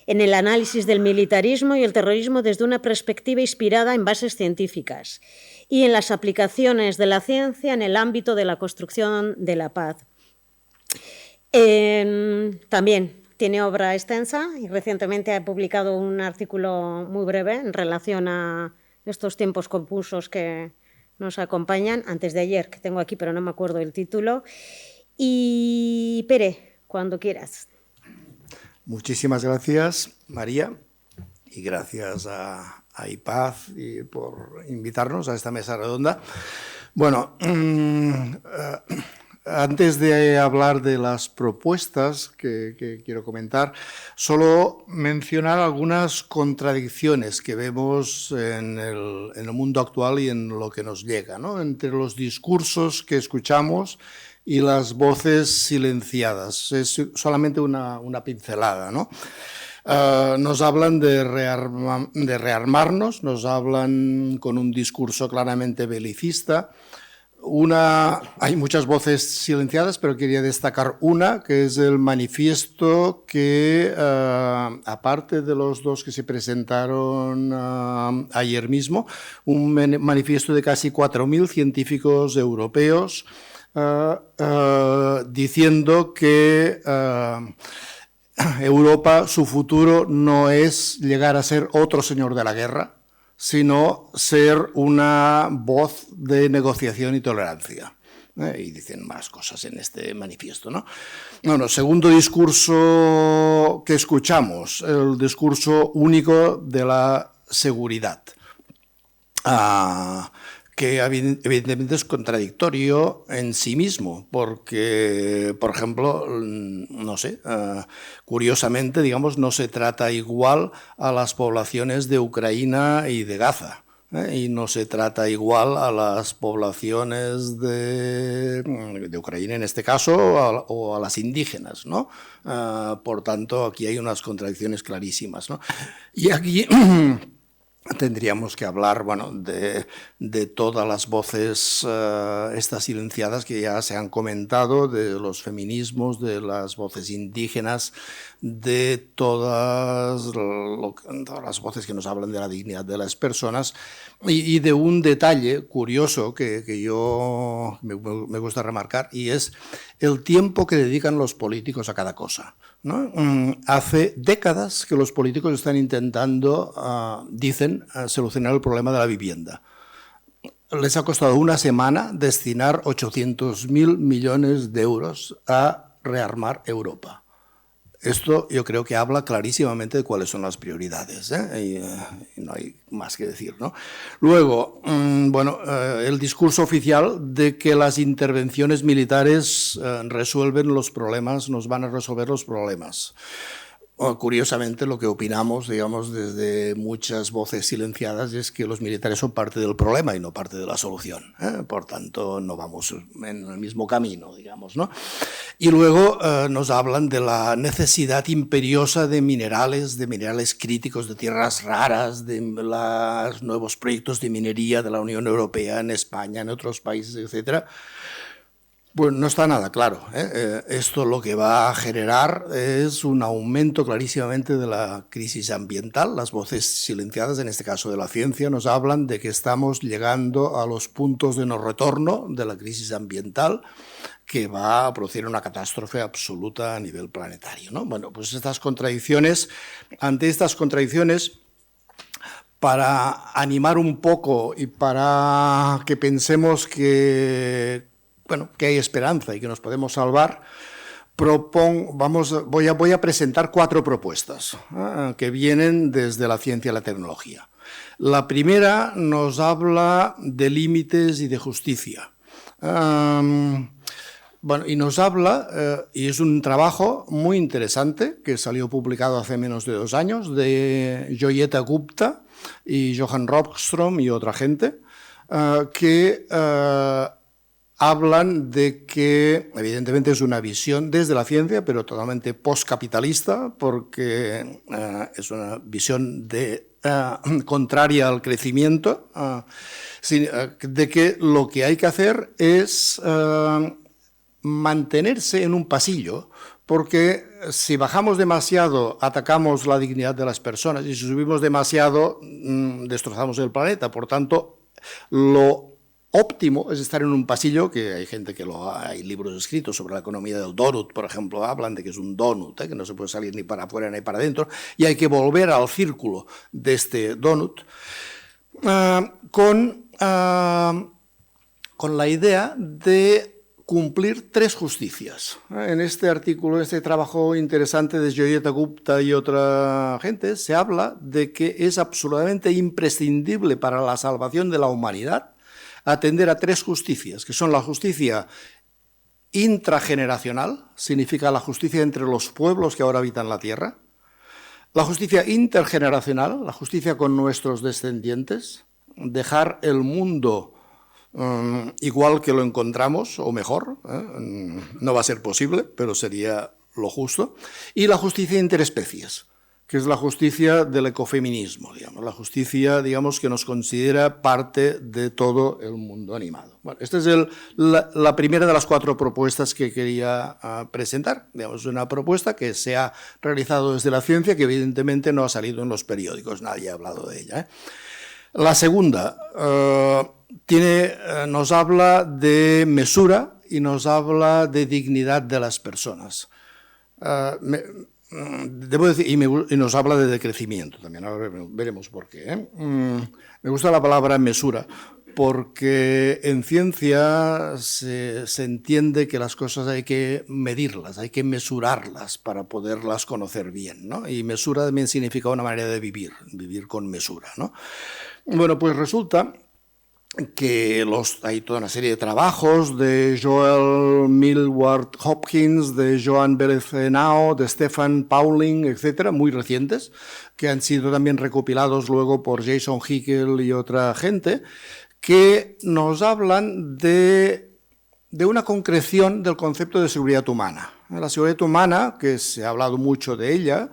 en el análisis del militarismo y el terrorismo desde una perspectiva inspirada en bases científicas y en las aplicaciones de la ciencia en el ámbito de la construcción de la paz. También tiene obra extensa y recientemente ha publicado un artículo muy breve en relación a estos tiempos confusos que nos acompañan, antes de ayer, que tengo aquí, pero no me acuerdo el título. Y Pere, cuando quieras. Muchísimas gracias, María, y gracias a IPAZ por invitarnos a esta mesa redonda. Bueno, antes de hablar de las propuestas que quiero comentar, solo mencionar algunas contradicciones que vemos en el mundo actual y en lo que nos llega, ¿no?, entre los discursos que escuchamos y las voces silenciadas. Es solamente una pincelada, ¿no? Nos hablan de rearmarnos, nos hablan con un discurso claramente belicista. Hay muchas voces silenciadas, pero quería destacar una, que es el manifiesto que, aparte de los dos que se presentaron ayer mismo, un manifiesto de casi 4.000 científicos europeos diciendo que Europa, su futuro no es llegar a ser otro señor de la guerra, sino ser una voz de negociación y tolerancia. Y dicen más cosas en este manifiesto, ¿no? Bueno, segundo discurso que escuchamos, el discurso único de la seguridad, que evidentemente es contradictorio en sí mismo, porque, por ejemplo, no sé, curiosamente, digamos, no se trata igual a las poblaciones de Ucrania y de Gaza, y no se trata igual a las poblaciones de Ucrania en este caso o a las indígenas, ¿no? Por tanto, aquí hay unas contradicciones clarísimas, ¿no? Y aquí tendríamos que hablar, bueno, de todas las voces estas silenciadas que ya se han comentado, de los feminismos, de las voces indígenas, de todas las voces que nos hablan de la dignidad de las personas y de un detalle curioso que yo me gusta remarcar, y es el tiempo que dedican los políticos a cada cosa, ¿no? Hace décadas que los políticos están intentando, dicen, solucionar el problema de la vivienda. Les ha costado una semana destinar 800.000 millones de euros a rearmar Europa. Esto yo creo que habla clarísimamente de cuáles son las prioridades, y no hay más que decir, ¿no? Luego, bueno, el discurso oficial de que las intervenciones militares resuelven los problemas, nos van a resolver los problemas. curiosamente, lo que opinamos, digamos, desde muchas voces silenciadas es que los militares son parte del problema y no parte de la solución. Por tanto, no vamos en el mismo camino, digamos, ¿no? Y luego nos hablan de la necesidad imperiosa de minerales críticos, de tierras raras, de los nuevos proyectos de minería de la Unión Europea en España, en otros países, etcétera. Pues no está nada claro, ¿eh? Esto lo que va a generar es un aumento clarísimamente de la crisis ambiental. Las voces silenciadas, en este caso de la ciencia, nos hablan de que estamos llegando a los puntos de no retorno de la crisis ambiental, que va a producir una catástrofe absoluta a nivel planetario, ¿no? Bueno, pues ante estas contradicciones, para animar un poco y para que pensemos que hay esperanza y que nos podemos salvar, voy a presentar 4 propuestas que vienen desde la ciencia y la tecnología. La primera nos habla de límites y de justicia. Y nos habla, y es un trabajo muy interesante que salió publicado hace menos de 2 años, de Joyeta Gupta y Johan Rockström y otra gente, que hablan de que, evidentemente, es una visión desde la ciencia, pero totalmente postcapitalista, porque es una visión contraria al crecimiento, de que lo que hay que hacer es mantenerse en un pasillo, porque si bajamos demasiado atacamos la dignidad de las personas y si subimos demasiado destrozamos el planeta. Por tanto, lo óptimo es estar en un pasillo, que hay gente hay libros escritos sobre la economía del donut, por ejemplo, hablan de que es un donut, que no se puede salir ni para afuera ni para adentro, y hay que volver al círculo de este donut con la idea de cumplir 3 justicias. En este artículo, este trabajo interesante de Joyeta Gupta y otra gente, se habla de que es absolutamente imprescindible para la salvación de la humanidad atender a 3 justicias, que son la justicia intrageneracional, significa la justicia entre los pueblos que ahora habitan la Tierra, la justicia intergeneracional, la justicia con nuestros descendientes, dejar el mundo igual que lo encontramos, o mejor, no va a ser posible, pero sería lo justo, y la justicia interespecies, que es la justicia del ecofeminismo, digamos, la justicia, digamos, que nos considera parte de todo el mundo animado. Bueno, esta es la primera de las 4 propuestas que quería presentar. Digamos, una propuesta que se ha realizado desde la ciencia, que evidentemente no ha salido en los periódicos, nadie ha hablado de ella. La segunda nos habla de mesura y nos habla de dignidad de las personas. Debo decir, y nos habla de decrecimiento también, ahora veremos por qué. Me gusta la palabra mesura, porque en ciencia se entiende que las cosas hay que medirlas, hay que mesurarlas para poderlas conocer bien, ¿no? Y mesura también significa una manera de vivir con mesura, ¿no? Bueno, pues resulta que hay toda una serie de trabajos de Joel Millward Hopkins, de Joan Belecenao, de Stefan Pauling, etcétera, muy recientes, que han sido también recopilados luego por Jason Hickel y otra gente, que nos hablan de una concreción del concepto de seguridad humana. La seguridad humana, que se ha hablado mucho de ella,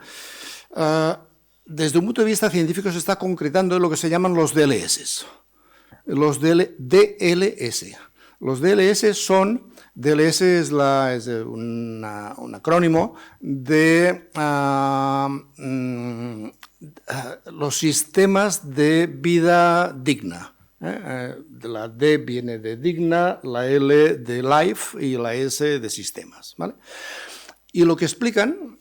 desde un punto de vista científico se está concretando en lo que se llaman los DLS. Los DLS. Los DLS son, DLS es un acrónimo de los sistemas de vida digna. La D viene de digna, la L de life y la S de sistemas, ¿vale? Y lo que explican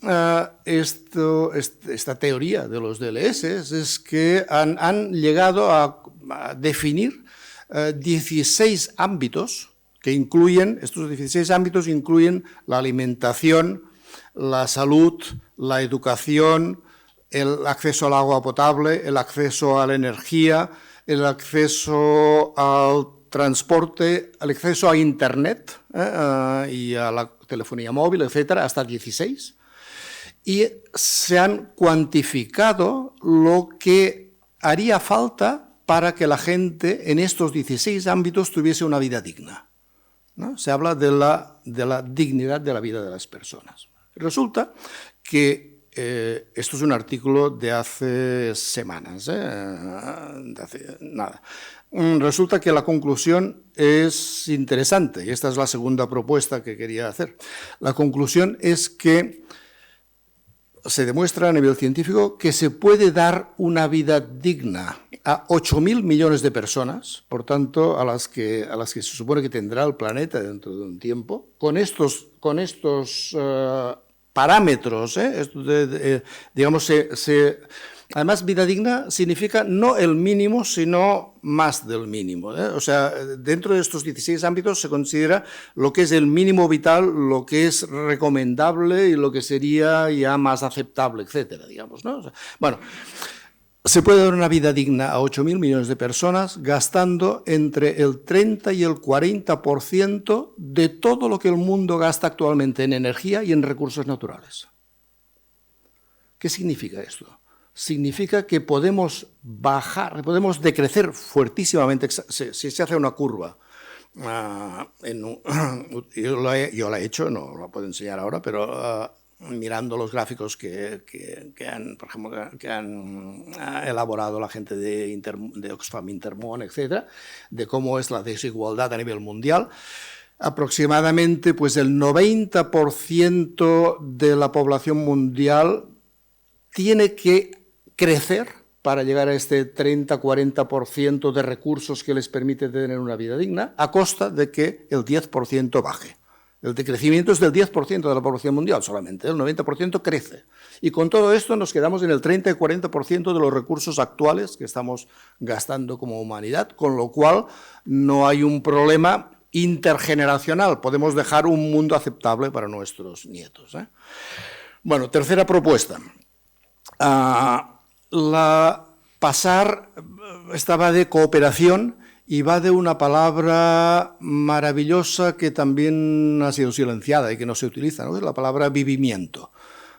esta teoría de los DLS es que han llegado a definir 16 ámbitos que incluyen, estos 16 ámbitos incluyen la alimentación, la salud, la educación, el acceso al agua potable, el acceso a la energía, el acceso al transporte, el acceso a Internet y a la telefonía móvil, etcétera, hasta 16. y se han cuantificado lo que haría falta para que la gente en estos 16 ámbitos tuviese una vida digna, ¿no? Se habla de la dignidad de la vida de las personas. Resulta que esto es un artículo de hace semanas, de hace nada. Resulta que la conclusión es interesante, y esta es la segunda propuesta que quería hacer. La conclusión es que se demuestra a nivel científico que se puede dar una vida digna a 8.000 millones de personas, por tanto, a las que se supone que tendrá el planeta dentro de un tiempo, con estos parámetros, digamos, además, vida digna significa no el mínimo, sino más del mínimo, ¿eh? O sea, dentro de estos 16 ámbitos se considera lo que es el mínimo vital, lo que es recomendable y lo que sería ya más aceptable, etcétera, digamos, ¿no? O sea, bueno, se puede dar una vida digna a 8.000 millones de personas gastando entre el 30 y el 40% de todo lo que el mundo gasta actualmente en energía y en recursos naturales. ¿Qué significa esto? Significa que podemos bajar, podemos decrecer fuertísimamente, si se hace una curva. Yo la he hecho, no la puedo enseñar ahora, pero mirando los gráficos que han, por ejemplo, que han elaborado la gente de Oxfam Intermon, etcétera, de cómo es la desigualdad a nivel mundial. Aproximadamente pues el 90% de la población mundial tiene que crecer para llegar a este 30-40% de recursos que les permite tener una vida digna, a costa de que el 10% baje. El decrecimiento es del 10% de la población mundial solamente, el 90% crece. Y con todo esto nos quedamos en el 30 y 40% de los recursos actuales que estamos gastando como humanidad, con lo cual no hay un problema intergeneracional, podemos dejar un mundo aceptable para nuestros nietos, ¿eh? Bueno, tercera propuesta. Esta va de cooperación y va de una palabra maravillosa que también ha sido silenciada y que no se utiliza, ¿no? Es la palabra vivimiento.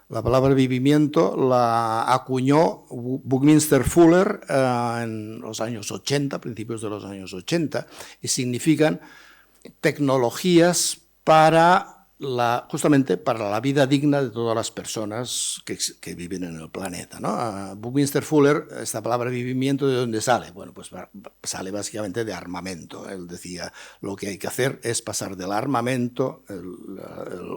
La palabra vivimiento la acuñó Buckminster Fuller en los años 80, principios de los años 80, y significan tecnologías justamente para la vida digna de todas las personas que viven en el planeta, ¿no? Buckminster Fuller, esta palabra vivimiento, ¿de dónde sale? Bueno, pues sale básicamente de armamento. Él decía, lo que hay que hacer es pasar del armamento, el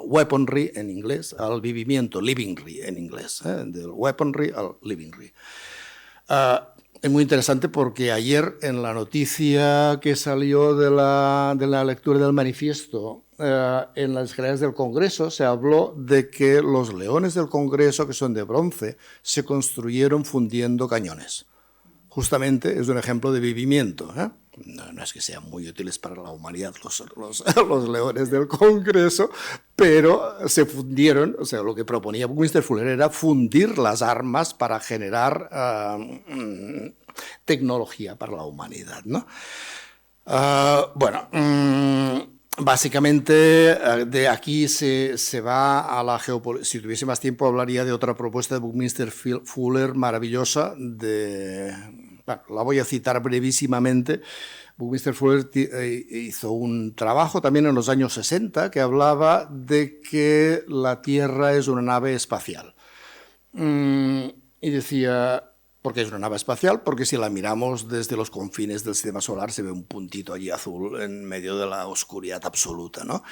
weaponry en inglés, al vivimiento, livingry en inglés, del weaponry al livingry. Es muy interesante porque ayer en la noticia que salió de la lectura del manifiesto en las escaleras del Congreso se habló de que los leones del Congreso, que son de bronce, se construyeron fundiendo cañones. Justamente es un ejemplo de vivimiento, ¿eh? No es que sean muy útiles para la humanidad los leones del Congreso, pero se fundieron, o sea, lo que proponía Buckminster Fuller era fundir las armas para generar tecnología para la humanidad, ¿no? Básicamente, de aquí se va a la geopolítica. Si tuviese más tiempo, hablaría de otra propuesta de Buckminster Fuller maravillosa. La voy a citar brevísimamente. Buckminster Fuller hizo un trabajo también en los años 60 que hablaba de que la Tierra es una nave espacial. Y decía, ¿por qué es una nave espacial? Porque si la miramos desde los confines del sistema solar se ve un puntito allí azul en medio de la oscuridad absoluta, ¿no?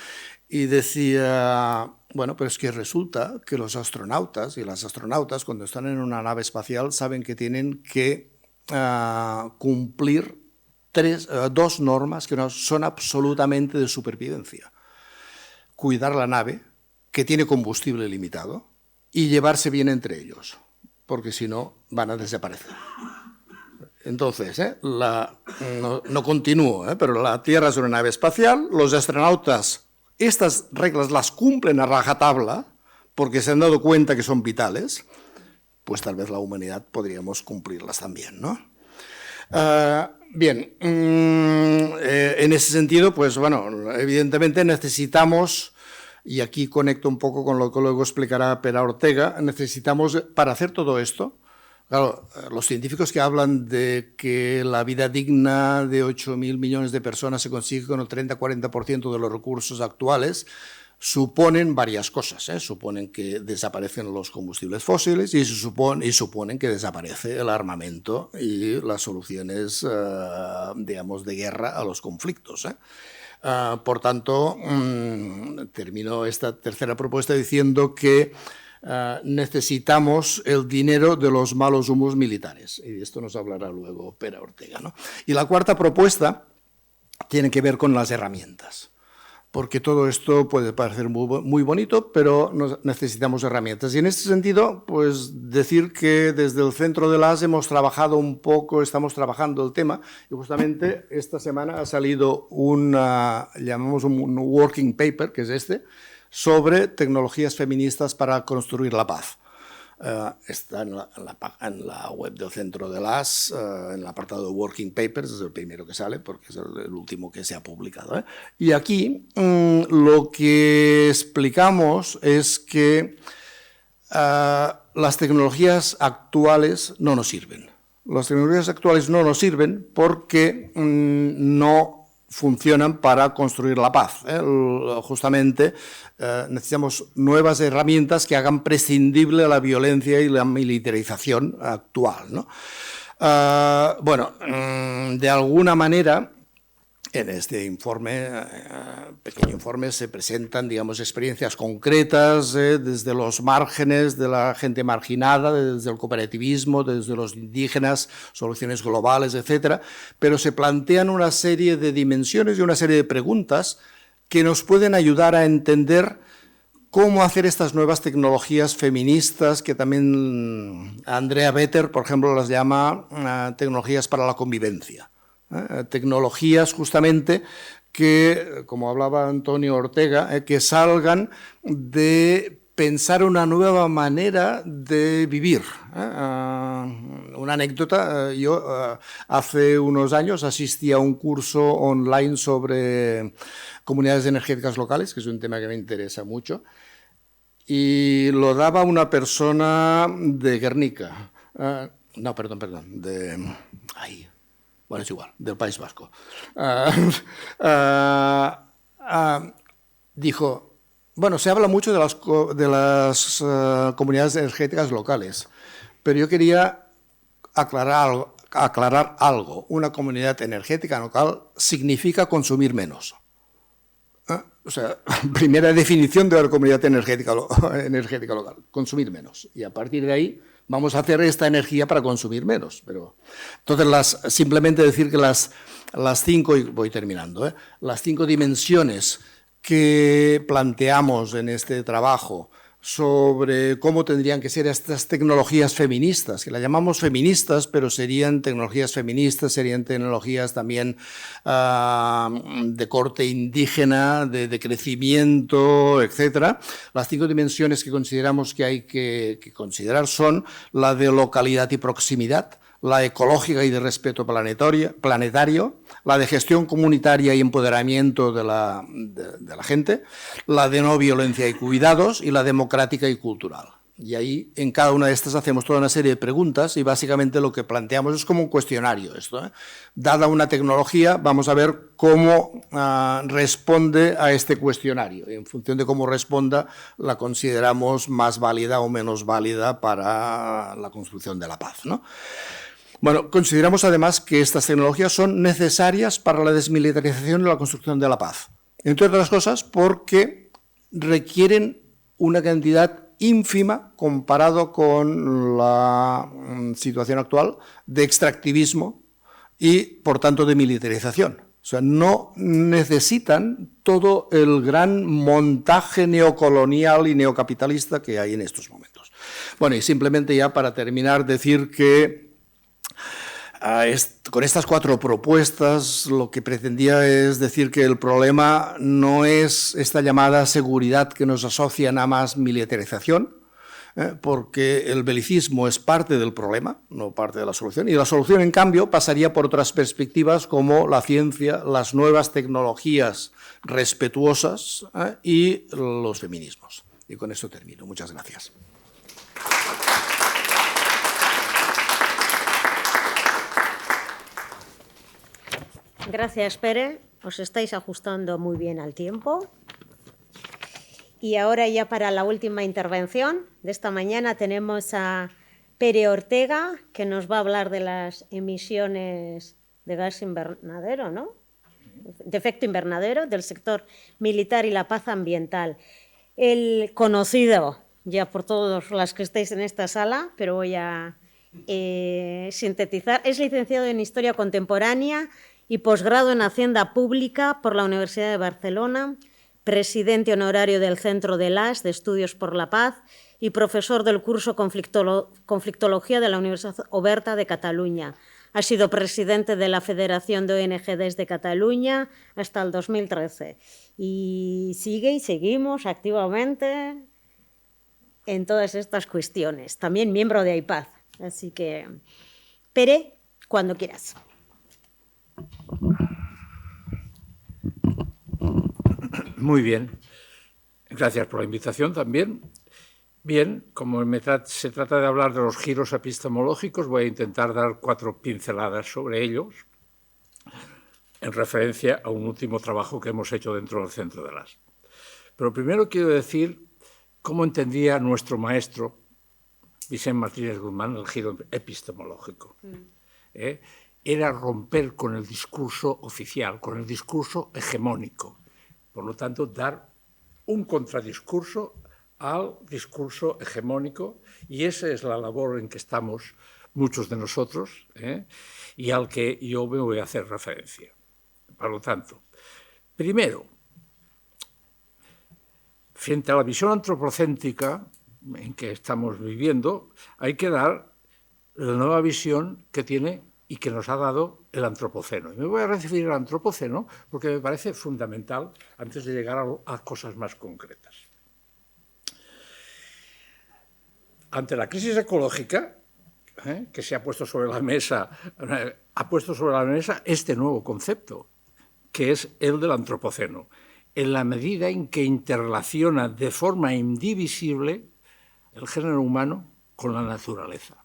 Y decía, bueno, pero es que resulta que los astronautas y las astronautas cuando están en una nave espacial saben que tienen que cumplir dos normas que son absolutamente de supervivencia. Cuidar la nave, que tiene combustible limitado, y llevarse bien entre ellos, porque si no van a desaparecer. Entonces, no continúo, pero la Tierra es una nave espacial, los astronautas estas reglas las cumplen a rajatabla porque se han dado cuenta que son vitales, pues tal vez la humanidad podríamos cumplirlas también, ¿no? Bien, en ese sentido, pues bueno, evidentemente necesitamos y aquí conecto un poco con lo que luego explicará Pere Ortega, necesitamos, para hacer todo esto, claro, los científicos que hablan de que la vida digna de 8.000 millones de personas se consigue con el 30-40% de los recursos actuales, suponen varias cosas. Suponen que desaparecen los combustibles fósiles y suponen que desaparece el armamento y las soluciones, digamos, de guerra a los conflictos. Por tanto, termino esta tercera propuesta diciendo que necesitamos el dinero de los malos humos militares. Y de esto nos hablará luego Pere Ortega, ¿no? Y la cuarta propuesta tiene que ver con las herramientas. Porque todo esto puede parecer muy bonito, pero necesitamos herramientas. Y en este sentido, pues decir que desde el Centro de las hemos trabajado un poco, estamos trabajando el tema, y justamente esta semana ha salido llamamos un working paper, que es este, sobre tecnologías feministas para construir la paz. Está en la web del Centro de las, en el apartado de Working Papers, es el primero que sale porque es el último que se ha publicado. Y aquí lo que explicamos es que las tecnologías actuales no nos sirven. Las tecnologías actuales no nos sirven porque no funcionan para construir la paz. Justamente necesitamos nuevas herramientas que hagan prescindible la violencia y la militarización actual, ¿no? Bueno, de alguna manera, en este informe, pequeño informe, se presentan, digamos, experiencias concretas desde los márgenes de la gente marginada, desde el cooperativismo, desde los indígenas, soluciones globales, etcétera, pero se plantean una serie de dimensiones y una serie de preguntas que nos pueden ayudar a entender cómo hacer estas nuevas tecnologías feministas, que también Andrea Vetter, por ejemplo, las llama tecnologías para la convivencia. Tecnologías justamente que, como hablaba Antonio Ortega, que salgan de pensar una nueva manera de vivir. Una anécdota, yo hace unos años asistí a un curso online sobre comunidades energéticas locales, que es un tema que me interesa mucho, y lo daba una persona de Guernica, no, perdón, bueno, es igual, del País Vasco. Dijo, bueno, se habla mucho de las comunidades energéticas locales, pero yo quería aclarar algo. Una comunidad energética local significa consumir menos. O sea, primera definición de la comunidad energética local, consumir menos. Y a partir de ahí vamos a hacer esta energía para consumir menos. Pero entonces, simplemente decir que las 5, y voy terminando, las 5 dimensiones que planteamos en este trabajo sobre cómo tendrían que ser estas tecnologías feministas, que las llamamos feministas, pero serían tecnologías feministas, serían tecnologías también de corte indígena, de crecimiento, etcétera. Las 5 dimensiones que consideramos que hay que considerar son la de localidad y proximidad, la ecológica y de respeto planetario, la de gestión comunitaria y empoderamiento de la gente, la de no violencia y cuidados y la democrática y cultural. Y ahí, en cada una de estas, hacemos toda una serie de preguntas y básicamente lo que planteamos es como un cuestionario esto. Dada una tecnología, vamos a ver cómo responde a este cuestionario. Y en función de cómo responda, la consideramos más válida o menos válida para la construcción de la paz, ¿no? Bueno, consideramos además que estas tecnologías son necesarias para la desmilitarización y la construcción de la paz. Entre otras cosas, porque requieren una cantidad ínfima comparado con la situación actual de extractivismo y, por tanto, de militarización. O sea, no necesitan todo el gran montaje neocolonial y neocapitalista que hay en estos momentos. Bueno, y simplemente ya para terminar, decir que con estas 4 propuestas lo que pretendía es decir que el problema no es esta llamada seguridad que nos asocian a más militarización, porque el belicismo es parte del problema, no parte de la solución, y la solución, en cambio, pasaría por otras perspectivas como la ciencia, las nuevas tecnologías respetuosas y los feminismos. Y con esto termino. Muchas gracias. Gracias, Pere. Os estáis ajustando muy bien al tiempo. Y ahora ya para la última intervención de esta mañana tenemos a Pere Ortega, que nos va a hablar de las emisiones de gas invernadero, ¿no? De efecto invernadero, del sector militar y la paz ambiental. El conocido ya por todos los que estáis en esta sala, pero voy a sintetizar. Es licenciado en Historia Contemporánea y posgrado en Hacienda Pública por la Universidad de Barcelona, presidente honorario del Centro de las de Estudios por la Paz y profesor del curso Conflictología de la Universidad Oberta de Cataluña. Ha sido presidente de la Federación de ONG de Cataluña hasta el 2013 y sigue y seguimos activamente en todas estas cuestiones. También miembro de AIPAD. Así que, Pere, cuando quieras. Muy bien. Gracias por la invitación también. Bien, como se trata de hablar de los giros epistemológicos, voy a intentar dar 4 pinceladas sobre ellos en referencia a un último trabajo que hemos hecho dentro del Centro de las. Pero primero quiero decir cómo entendía nuestro maestro, Vicent Martínez Guzmán, el giro epistemológico. Era romper con el discurso oficial, con el discurso hegemónico. Por lo tanto, dar un contradiscurso al discurso hegemónico, y esa es la labor en que estamos muchos de nosotros, y al que yo me voy a hacer referencia. Por lo tanto, primero, frente a la visión antropocéntrica en que estamos viviendo, hay que dar la nueva visión que tiene y que nos ha dado el antropoceno. Y me voy a referir al antropoceno porque me parece fundamental antes de llegar a cosas más concretas. Ante la crisis ecológica, que se ha puesto sobre la mesa, este nuevo concepto, que es el del antropoceno, en la medida en que interrelaciona de forma indivisible el género humano con la naturaleza.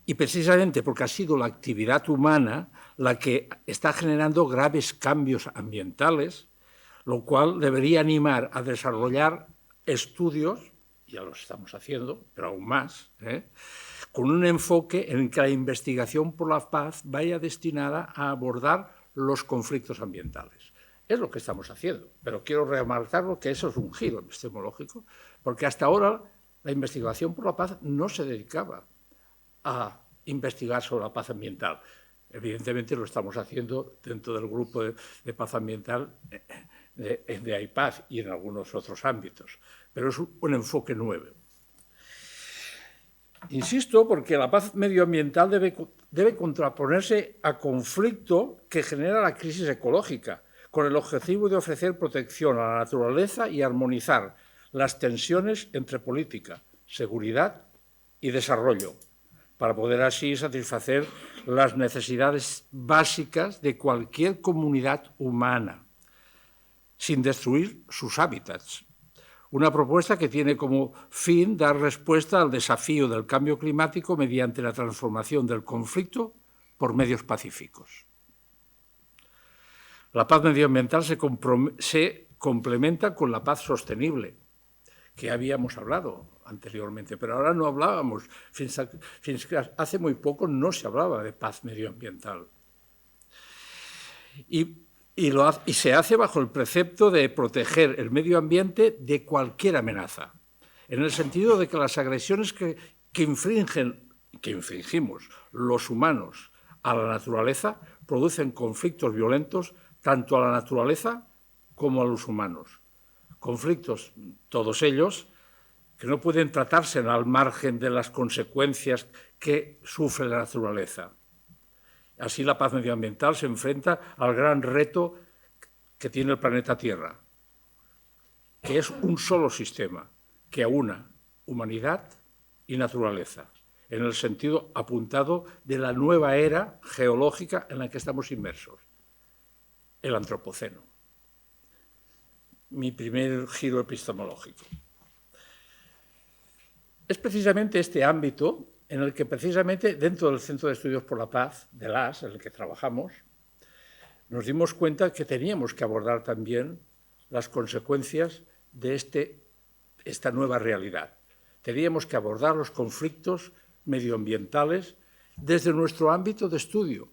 Y precisamente porque ha sido la actividad humana la que está generando graves cambios ambientales, lo cual debería animar a desarrollar estudios, ya lo estamos haciendo, pero aún más, con un enfoque en que la investigación por la paz vaya destinada a abordar los conflictos ambientales. Es lo que estamos haciendo, pero quiero remarcarlo que eso es un giro epistemológico, porque hasta ahora la investigación por la paz no se dedicaba a investigar sobre la paz ambiental. Evidentemente lo estamos haciendo dentro del grupo de paz ambiental de AIPAD y en algunos otros ámbitos, pero es un enfoque nuevo. Insisto, porque la paz medioambiental debe contraponerse a conflicto que genera la crisis ecológica, con el objetivo de ofrecer protección a la naturaleza y armonizar las tensiones entre política, seguridad y desarrollo, para poder así satisfacer las necesidades básicas de cualquier comunidad humana, sin destruir sus hábitats. Una propuesta que tiene como fin dar respuesta al desafío del cambio climático mediante la transformación del conflicto por medios pacíficos. La paz medioambiental se complementa con la paz sostenible, que habíamos hablado anteriormente, pero ahora no hablábamos, fins que hace muy poco no se hablaba de paz medioambiental. Y se hace bajo el precepto de proteger el medio ambiente de cualquier amenaza, en el sentido de que las agresiones que infringimos los humanos a la naturaleza producen conflictos violentos tanto a la naturaleza como a los humanos. Conflictos, todos ellos, que no pueden tratarse al margen de las consecuencias que sufre la naturaleza. Así la paz medioambiental se enfrenta al gran reto que tiene el planeta Tierra, que es un solo sistema, que aúna humanidad y naturaleza, en el sentido apuntado de la nueva era geológica en la que estamos inmersos, el antropoceno. Mi primer giro epistemológico. Es precisamente este ámbito en el que precisamente dentro del Centro de Estudios por la Paz, de LAS, en el que trabajamos, nos dimos cuenta que teníamos que abordar también las consecuencias de esta nueva realidad. Teníamos que abordar los conflictos medioambientales desde nuestro ámbito de estudio,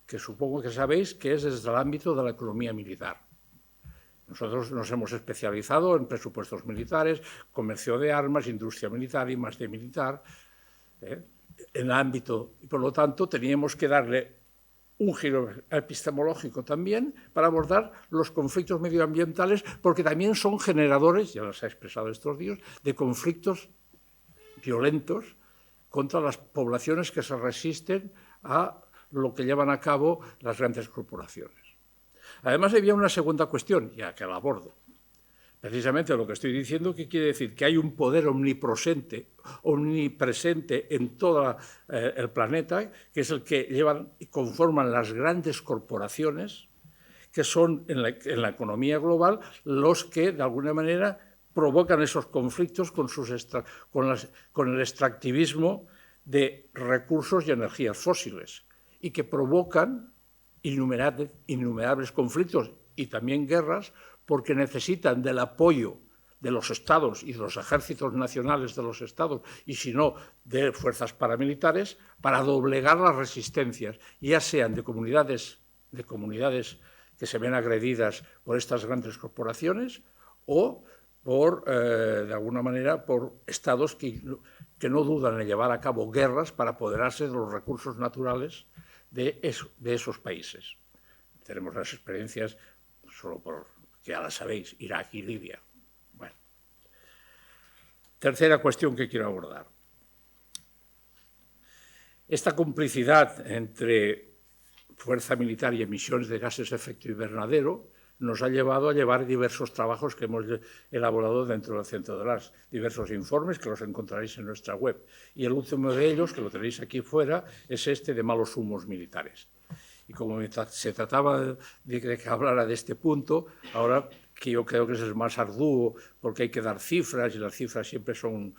que supongo que sabéis que es desde el ámbito de la economía militar. Nosotros nos hemos especializado en presupuestos militares, comercio de armas, industria militar y más de militar, en el ámbito, y por lo tanto teníamos que darle un giro epistemológico también para abordar los conflictos medioambientales, porque también son generadores, ya los he expresado estos días, de conflictos violentos contra las poblaciones que se resisten a lo que llevan a cabo las grandes corporaciones. Además, había una segunda cuestión, ya que la abordo. Precisamente lo que estoy diciendo, ¿qué quiere decir? Que hay un poder omnipresente en todo el planeta, que es el que llevan y conforman las grandes corporaciones, que son en la economía global los que, de alguna manera, provocan esos conflictos con el extractivismo de recursos y energías fósiles, y que provocan innumerables conflictos y también guerras, porque necesitan del apoyo de los estados y de los ejércitos nacionales de los estados, y si no, de fuerzas paramilitares, para doblegar las resistencias, ya sean de comunidades que se ven agredidas por estas grandes corporaciones o de alguna manera, por estados que no dudan en llevar a cabo guerras para apoderarse de los recursos naturales de esos países. Tenemos las experiencias, solo que ya las sabéis, Irak y Libia. Bueno. Tercera cuestión que quiero abordar. Esta complicidad entre fuerza militar y emisiones de gases de efecto invernadero nos ha llevado a llevar diversos trabajos que hemos elaborado dentro del Centro de LAS, diversos informes que los encontraréis en nuestra web. Y el último de ellos, que lo tenéis aquí fuera, es este de malos humos militares. Y como se trataba de que hablara de este punto, ahora que yo creo que es el más arduo, porque hay que dar cifras, y las cifras siempre son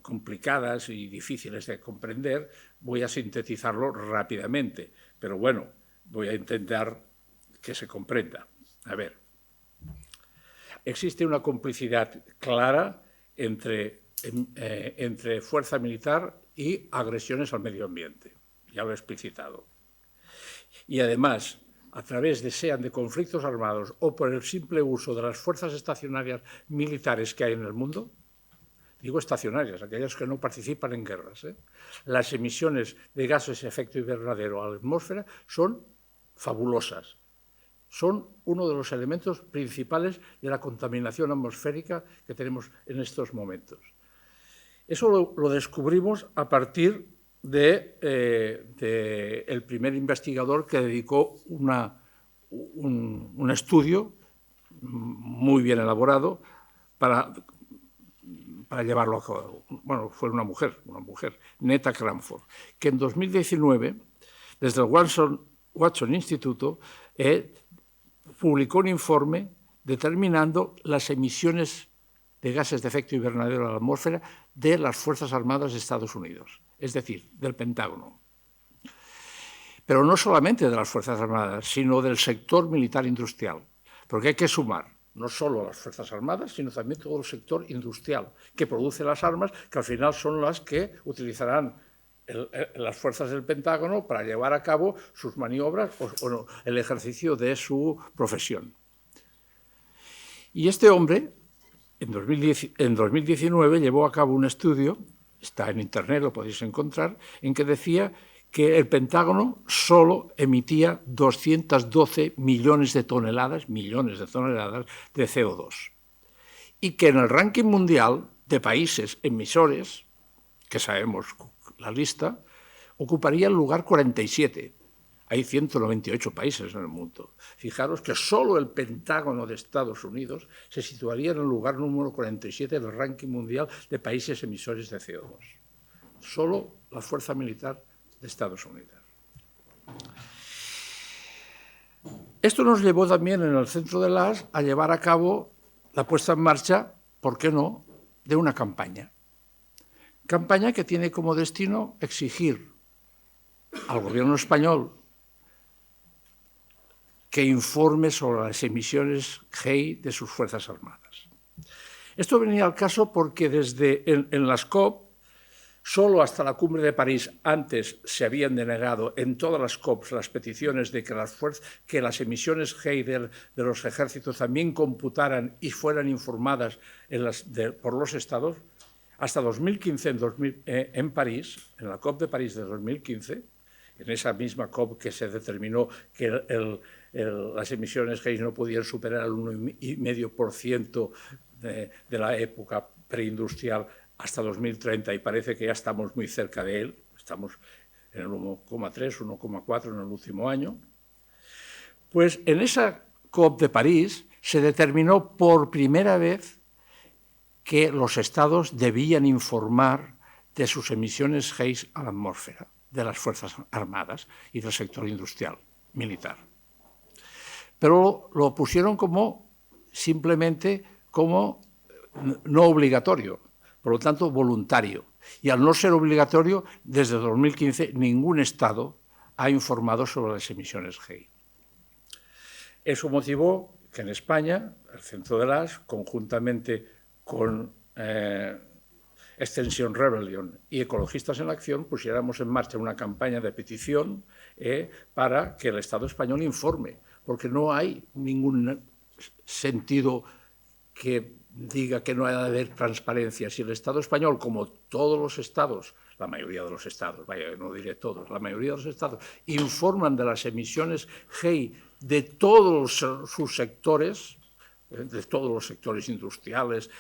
complicadas y difíciles de comprender, voy a sintetizarlo rápidamente. Pero bueno, voy a intentar que se comprenda. A ver, existe una complicidad clara entre fuerza militar y agresiones al medio ambiente. Ya lo he explicitado. Y además, a través sean de conflictos armados o por el simple uso de las fuerzas estacionarias militares que hay en el mundo, digo estacionarias, aquellas que no participan en guerras, las emisiones de gases de efecto invernadero a la atmósfera son fabulosas. Son uno de los elementos principales de la contaminación atmosférica que tenemos en estos momentos. Eso lo descubrimos a partir del primer investigador que dedicó un estudio muy bien elaborado para llevarlo a cabo. Bueno, fue una mujer, Netta Cranford, que en 2019, desde el Watson Instituto, publicó un informe determinando las emisiones de gases de efecto invernadero a la atmósfera de las Fuerzas Armadas de Estados Unidos, es decir, del Pentágono. Pero no solamente de las Fuerzas Armadas, sino del sector militar industrial, porque hay que sumar no solo las Fuerzas Armadas, sino también todo el sector industrial que produce las armas, que al final son las que utilizarán las fuerzas del Pentágono para llevar a cabo sus maniobras o el ejercicio de su profesión. Y este hombre, en 2019, llevó a cabo un estudio, está en Internet, lo podéis encontrar, en que decía que el Pentágono solo emitía 212 millones de toneladas de CO2. Y que en el ranking mundial de países emisores, que sabemos la lista, ocuparía el lugar 47. Hay 198 países en el mundo. Fijaros que solo el Pentágono de Estados Unidos se situaría en el lugar número 47 del ranking mundial de países emisores de CO2. Solo la fuerza militar de Estados Unidos. Esto nos llevó también en el centro de las a llevar a cabo la puesta en marcha, ¿por qué no?, de una campaña. Campaña que tiene como destino exigir al gobierno español que informe sobre las emisiones GEI de sus Fuerzas Armadas. Esto venía al caso porque desde en las COP, solo hasta la cumbre de París, antes se habían denegado en todas las COPs las peticiones de que las emisiones GEI de los ejércitos también computaran y fueran informadas por los estados. Hasta 2015, en París, en la COP de París de 2015, en esa misma COP que se determinó que las emisiones GEI no podían superar el 1,5% de la época preindustrial hasta 2030, y parece que ya estamos muy cerca de él, estamos en el 1,3, 1,4 en el último año. Pues en esa COP de París se determinó por primera vez que los estados debían informar de sus emisiones GEI a la atmósfera, de las Fuerzas Armadas y del sector industrial, militar. Pero lo pusieron simplemente como no obligatorio, por lo tanto voluntario. Y al no ser obligatorio, desde 2015 ningún estado ha informado sobre las emisiones GEI. Eso motivó que en España, el Centro de las, conjuntamente con Extension Rebellion y Ecologistas en Acción, pusiéramos en marcha una campaña de petición para que el Estado español informe, porque no hay ningún sentido que diga que no ha de haber transparencia. Si el Estado español, como todos los estados, la mayoría de los estados, vaya, no diré todos, la mayoría de los estados, informan de las emisiones GEI de todos sus sectores, de todos los sectores industriales,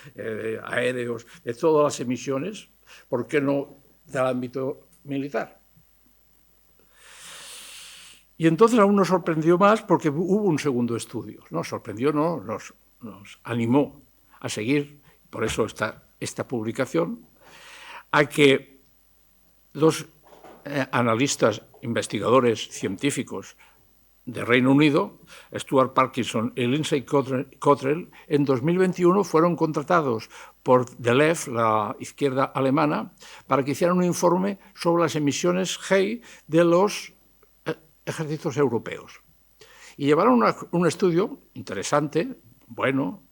aéreos, de todas las emisiones, ¿por qué no del ámbito militar? Y entonces aún nos sorprendió más porque hubo un segundo estudio. Nos sorprendió, no, nos animó a seguir, por eso esta publicación, a que dos analistas, investigadores científicos de Reino Unido, Stuart Parkinson y Lindsay Cottrell, en 2021 fueron contratados por The Left, la izquierda alemana, para que hicieran un informe sobre las emisiones GEI de los ejércitos europeos. Y llevaron un estudio interesante, bueno.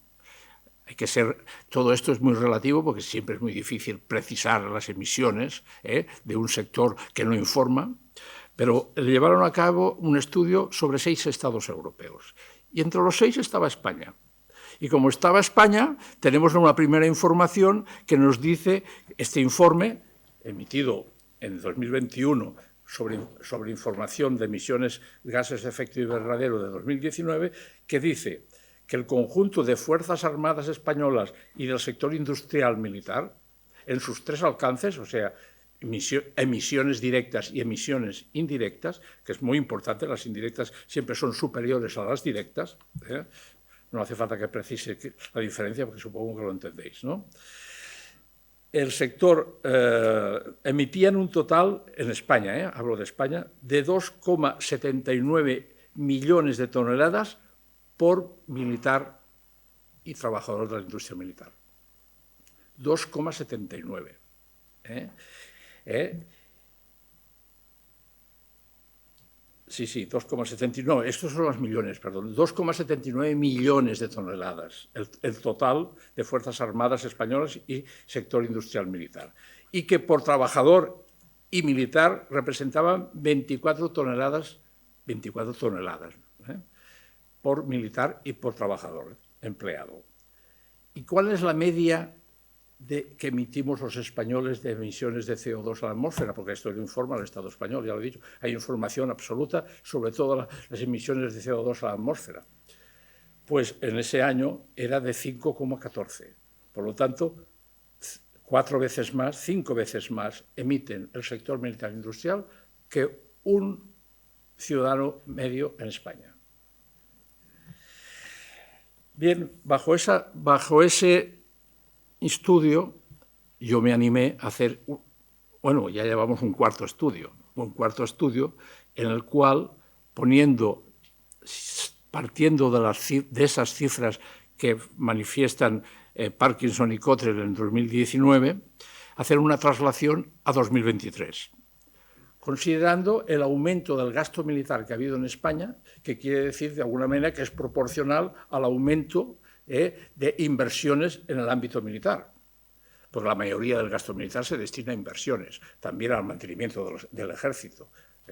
Todo esto es muy relativo porque siempre es muy difícil precisar las emisiones de un sector que no informa, pero llevaron a cabo un estudio sobre 6 estados europeos. Y entre los 6 estaba España. Y como estaba España, tenemos una primera información que nos dice este informe, emitido en 2021, sobre información de emisiones de gases de efecto invernadero de 2019, que dice que el conjunto de Fuerzas Armadas españolas y del sector industrial militar, en sus 3 alcances, o sea, emisiones directas y emisiones indirectas, que es muy importante, las indirectas siempre son superiores a las directas, no hace falta que precise la diferencia porque supongo que lo entendéis, ¿no? El sector emitía en un total, en España, hablo de España, de 2,79 millones de toneladas por militar y trabajador de la industria militar. 2,79. Sí, 2,79. Estos son los millones, perdón. 2,79 millones de toneladas, el total de Fuerzas Armadas españolas y sector industrial militar. Y que por trabajador y militar representaban 24 toneladas, por militar y por trabajador empleado. ¿Y cuál es la media que emitimos los españoles de emisiones de CO2 a la atmósfera? Porque esto lo informa el Estado español, ya lo he dicho. Hay información absoluta sobre todas las emisiones de CO2 a la atmósfera. Pues en ese año era de 5,14. Por lo tanto, 5 veces más emiten el sector militar industrial que un ciudadano medio en España. Bien, bajo ese estudio yo me animé a hacer, bueno, ya llevamos un cuarto estudio en el cual, partiendo de esas cifras que manifiestan Parkinson y Cottrell en 2019, hacer una traslación a 2023, considerando el aumento del gasto militar que ha habido en España, que quiere decir de alguna manera que es proporcional al aumento de inversiones en el ámbito militar. Porque la mayoría del gasto militar se destina a inversiones, también al mantenimiento del ejército,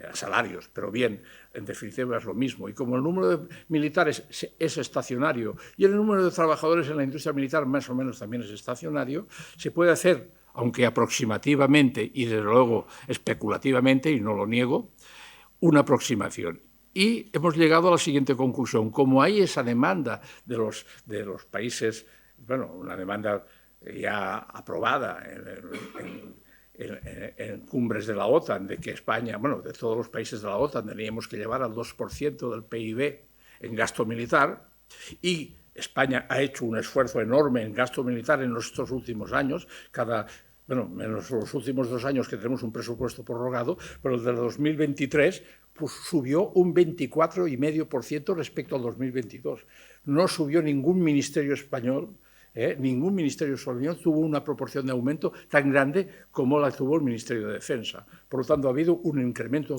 a salarios, pero bien, en definitiva es lo mismo. Y como el número de militares es estacionario y el número de trabajadores en la industria militar más o menos también es estacionario, se puede hacer, aunque aproximativamente y desde luego especulativamente, y no lo niego, una aproximación. Y hemos llegado a la siguiente conclusión. Como hay esa demanda de los países, bueno, una demanda ya aprobada en cumbres de la OTAN, de que España, bueno, de todos los países de la OTAN, teníamos que llevar al 2% del PIB en gasto militar, y España ha hecho un esfuerzo enorme en gasto militar en estos últimos años, menos los últimos 2 años que tenemos un presupuesto prorrogado, pero el de 2023 pues, subió un 24,5% respecto al 2022. No subió ningún ministerio español. Ningún ministerio español tuvo una proporción de aumento tan grande como la tuvo el Ministerio de Defensa. Por lo tanto, ha habido un incremento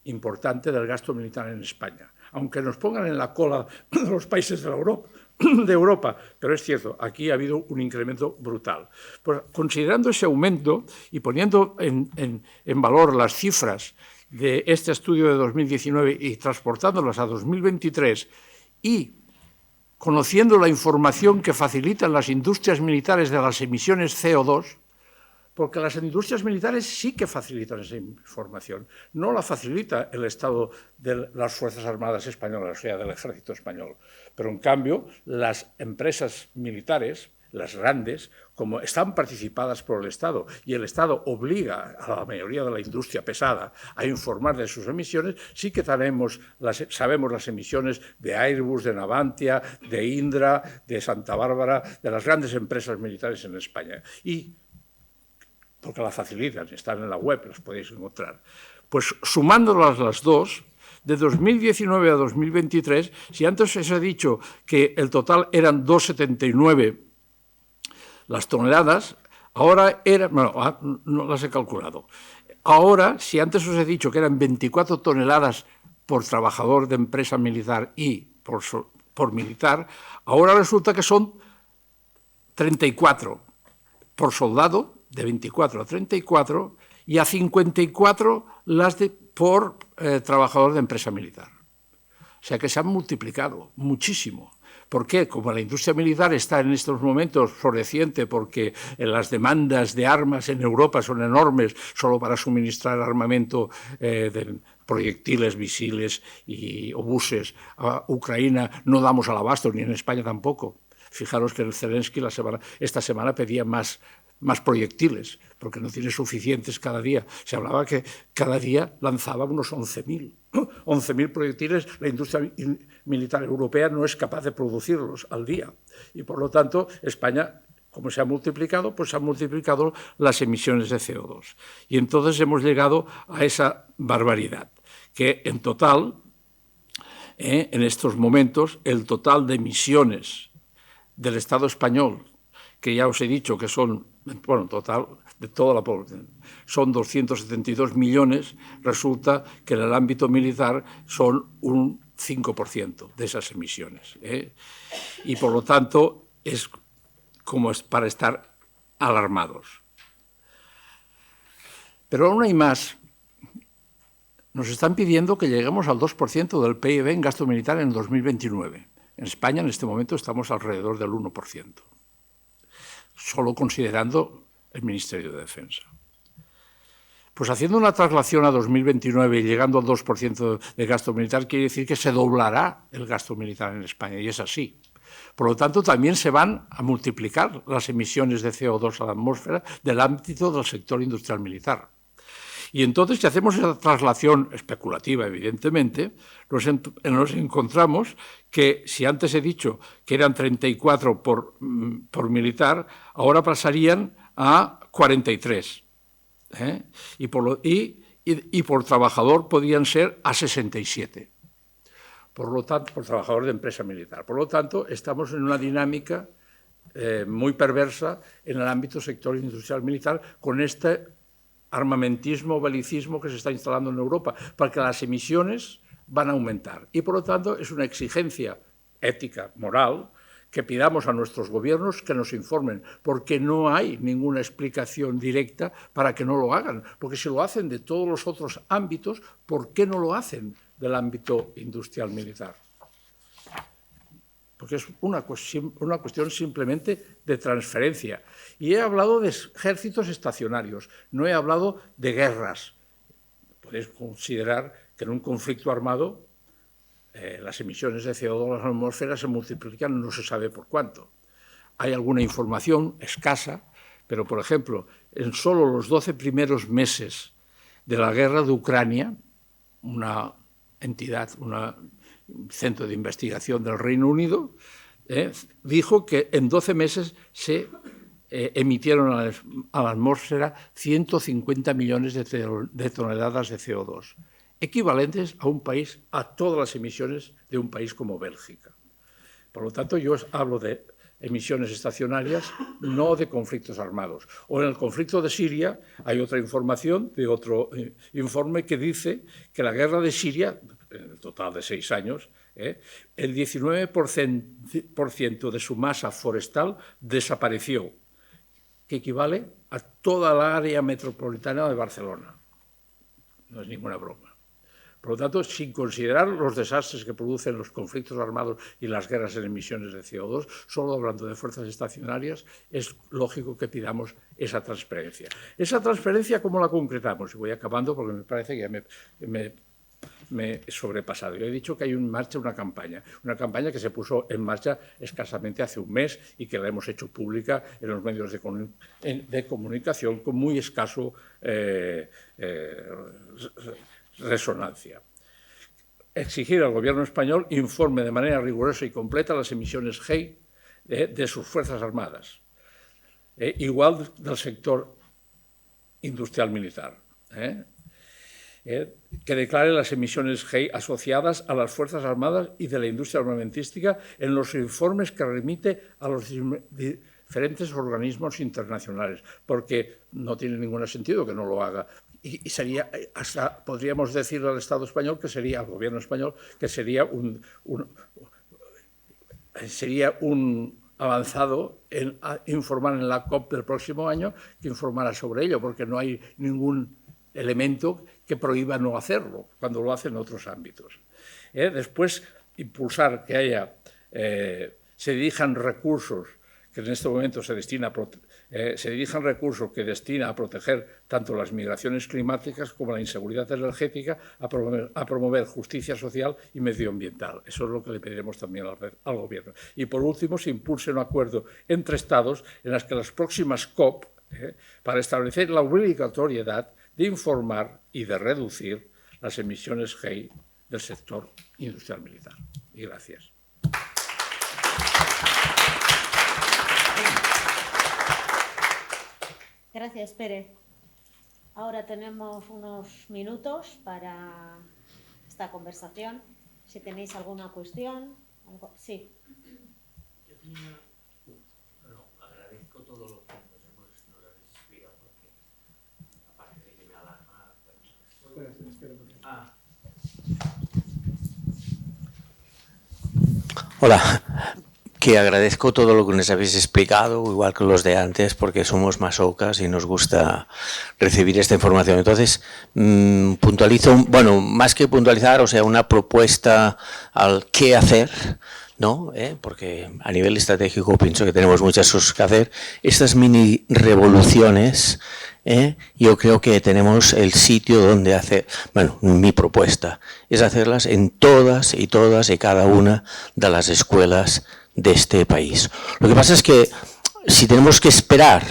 importante del gasto militar en España. Aunque nos pongan en la cola de los países de Europa, pero es cierto, aquí ha habido un incremento brutal. Pues, considerando ese aumento y poniendo en valor las cifras de este estudio de 2019 y transportándolas a 2023 y conociendo la información que facilitan las industrias militares de las emisiones CO2, porque las industrias militares sí que facilitan esa información, no la facilita el Estado de las Fuerzas Armadas Españolas, o sea, del Ejército Español. Pero, en cambio, las empresas militares, las grandes, como están participadas por el Estado y el Estado obliga a la mayoría de la industria pesada a informar de sus emisiones, sí que sabemos las emisiones de Airbus, de Navantia, de Indra, de Santa Bárbara, de las grandes empresas militares en España. Y porque las facilitan, están en la web, las podéis encontrar. Pues sumándolas las dos, de 2019 a 2023, si antes os he dicho que el total eran 2,79 las toneladas, ahora no las he calculado. Ahora, si antes os he dicho que eran 24 toneladas por trabajador de empresa militar y por militar, ahora resulta que son 34 por soldado, de 24 a 34, y a 54 por trabajador de empresa militar. O sea que se han multiplicado muchísimo. ¿Por qué? Como la industria militar está en estos momentos floreciente porque las demandas de armas en Europa son enormes solo para suministrar armamento de proyectiles, misiles y obuses a Ucrania, no damos al abasto, ni en España tampoco. Fijaros que el Zelensky esta semana pedía más proyectiles, porque no tiene suficientes cada día. Se hablaba que cada día lanzaba unos 11.000 proyectiles. La industria militar europea no es capaz de producirlos al día. Y, por lo tanto, España, como se ha multiplicado, pues se han multiplicado las emisiones de CO2. Y entonces hemos llegado a esa barbaridad, que en total, en estos momentos, el total de emisiones del Estado español, que ya os he dicho que son, total, de toda la población, son 272 millones, resulta que en el ámbito militar son un 5% de esas emisiones. Y, por lo tanto, es como es para estar alarmados. Pero aún hay más. Nos están pidiendo que lleguemos al 2% del PIB en gasto militar en 2029. En España, en este momento, estamos alrededor del 1%. Solo considerando el Ministerio de Defensa. Pues haciendo una traslación a 2029 y llegando al 2% de gasto militar, quiere decir que se doblará el gasto militar en España, y es así. Por lo tanto, también se van a multiplicar las emisiones de CO2 a la atmósfera del ámbito del sector industrial militar. Y entonces, si hacemos esa traslación especulativa, evidentemente, nos encontramos que, si antes he dicho que eran 34 por militar, ahora pasarían a 43. Y por trabajador podían ser a 67. Por lo tanto, por trabajador de empresa militar. Por lo tanto, estamos en una dinámica muy perversa en el ámbito sector industrial militar con este armamentismo, belicismo que se está instalando en Europa, porque las emisiones van a aumentar. Y, por lo tanto, es una exigencia ética, moral, que pidamos a nuestros gobiernos que nos informen, porque no hay ninguna explicación directa para que no lo hagan. Porque si lo hacen de todos los otros ámbitos, ¿por qué no lo hacen del ámbito industrial militar? Porque es una cuestión simplemente de transferencia. Y he hablado de ejércitos estacionarios, no he hablado de guerras. Podéis considerar que en un conflicto armado las emisiones de CO2 a la atmósfera se multiplican, no se sabe por cuánto. Hay alguna información escasa, pero, por ejemplo, en solo los 12 primeros meses de la guerra de Ucrania, una entidad, un centro de investigación del Reino Unido, dijo que en 12 meses se emitieron a la atmósfera 150 millones de toneladas de CO2, equivalentes a todas las emisiones de un país como Bélgica. Por lo tanto, yo hablo de emisiones estacionarias, no de conflictos armados. O en el conflicto de Siria hay otra información de otro informe que dice que la guerra de Siria, en el total de 6 años, el 19% de su masa forestal desapareció, que equivale a toda la área metropolitana de Barcelona. No es ninguna broma. Por lo tanto, sin considerar los desastres que producen los conflictos armados y las guerras en emisiones de CO2, solo hablando de fuerzas estacionarias, es lógico que pidamos esa transferencia. Esa transferencia, ¿cómo la concretamos? Y voy acabando porque me parece que ya me he sobrepasado. Yo he dicho que hay en marcha una campaña que se puso en marcha escasamente hace un mes y que la hemos hecho pública en los medios de comunicación con muy escaso resonancia. Exigir al gobierno español informe de manera rigurosa y completa las emisiones GEI de sus Fuerzas Armadas, igual del sector industrial militar, que declare las emisiones GEI asociadas a las Fuerzas Armadas y de la industria armamentística en los informes que remite a los diferentes organismos internacionales, porque no tiene ningún sentido que no lo haga. Y sería, hasta podríamos decirle al Estado español, que sería, al gobierno español, que sería un avanzado en informar en la COP del próximo año, que informara sobre ello, porque no hay ningún elemento que prohíba no hacerlo, cuando lo hacen en otros ámbitos. Después, impulsar que se dirijan recursos que en este momento se dirijan recursos que destina a proteger tanto las migraciones climáticas como la inseguridad energética, a promover justicia social y medioambiental. Eso es lo que le pediremos también al Gobierno. Y por último, se impulse un acuerdo entre Estados en las que las próximas COP, para establecer la obligatoriedad de informar y de reducir las emisiones GEI del sector industrial militar. Y gracias. Gracias, Pere. Ahora tenemos unos minutos para esta conversación. Si tenéis alguna cuestión, algo. Sí. Yo tenía... Bueno, agradezco todo lo que nos habéis explicado, porque aparte de que me alarma... Hola. Que agradezco todo lo que nos habéis explicado, igual que los de antes, porque somos masocas y nos gusta recibir esta información. Entonces, puntualizo, bueno, más que puntualizar, o sea, una propuesta al qué hacer, ¿no? Porque a nivel estratégico pienso que tenemos muchas cosas que hacer. Estas mini revoluciones, yo creo que tenemos el sitio donde hacer, bueno, mi propuesta es hacerlas en todas y cada una de las escuelas de este país. Lo que pasa es que si tenemos que esperar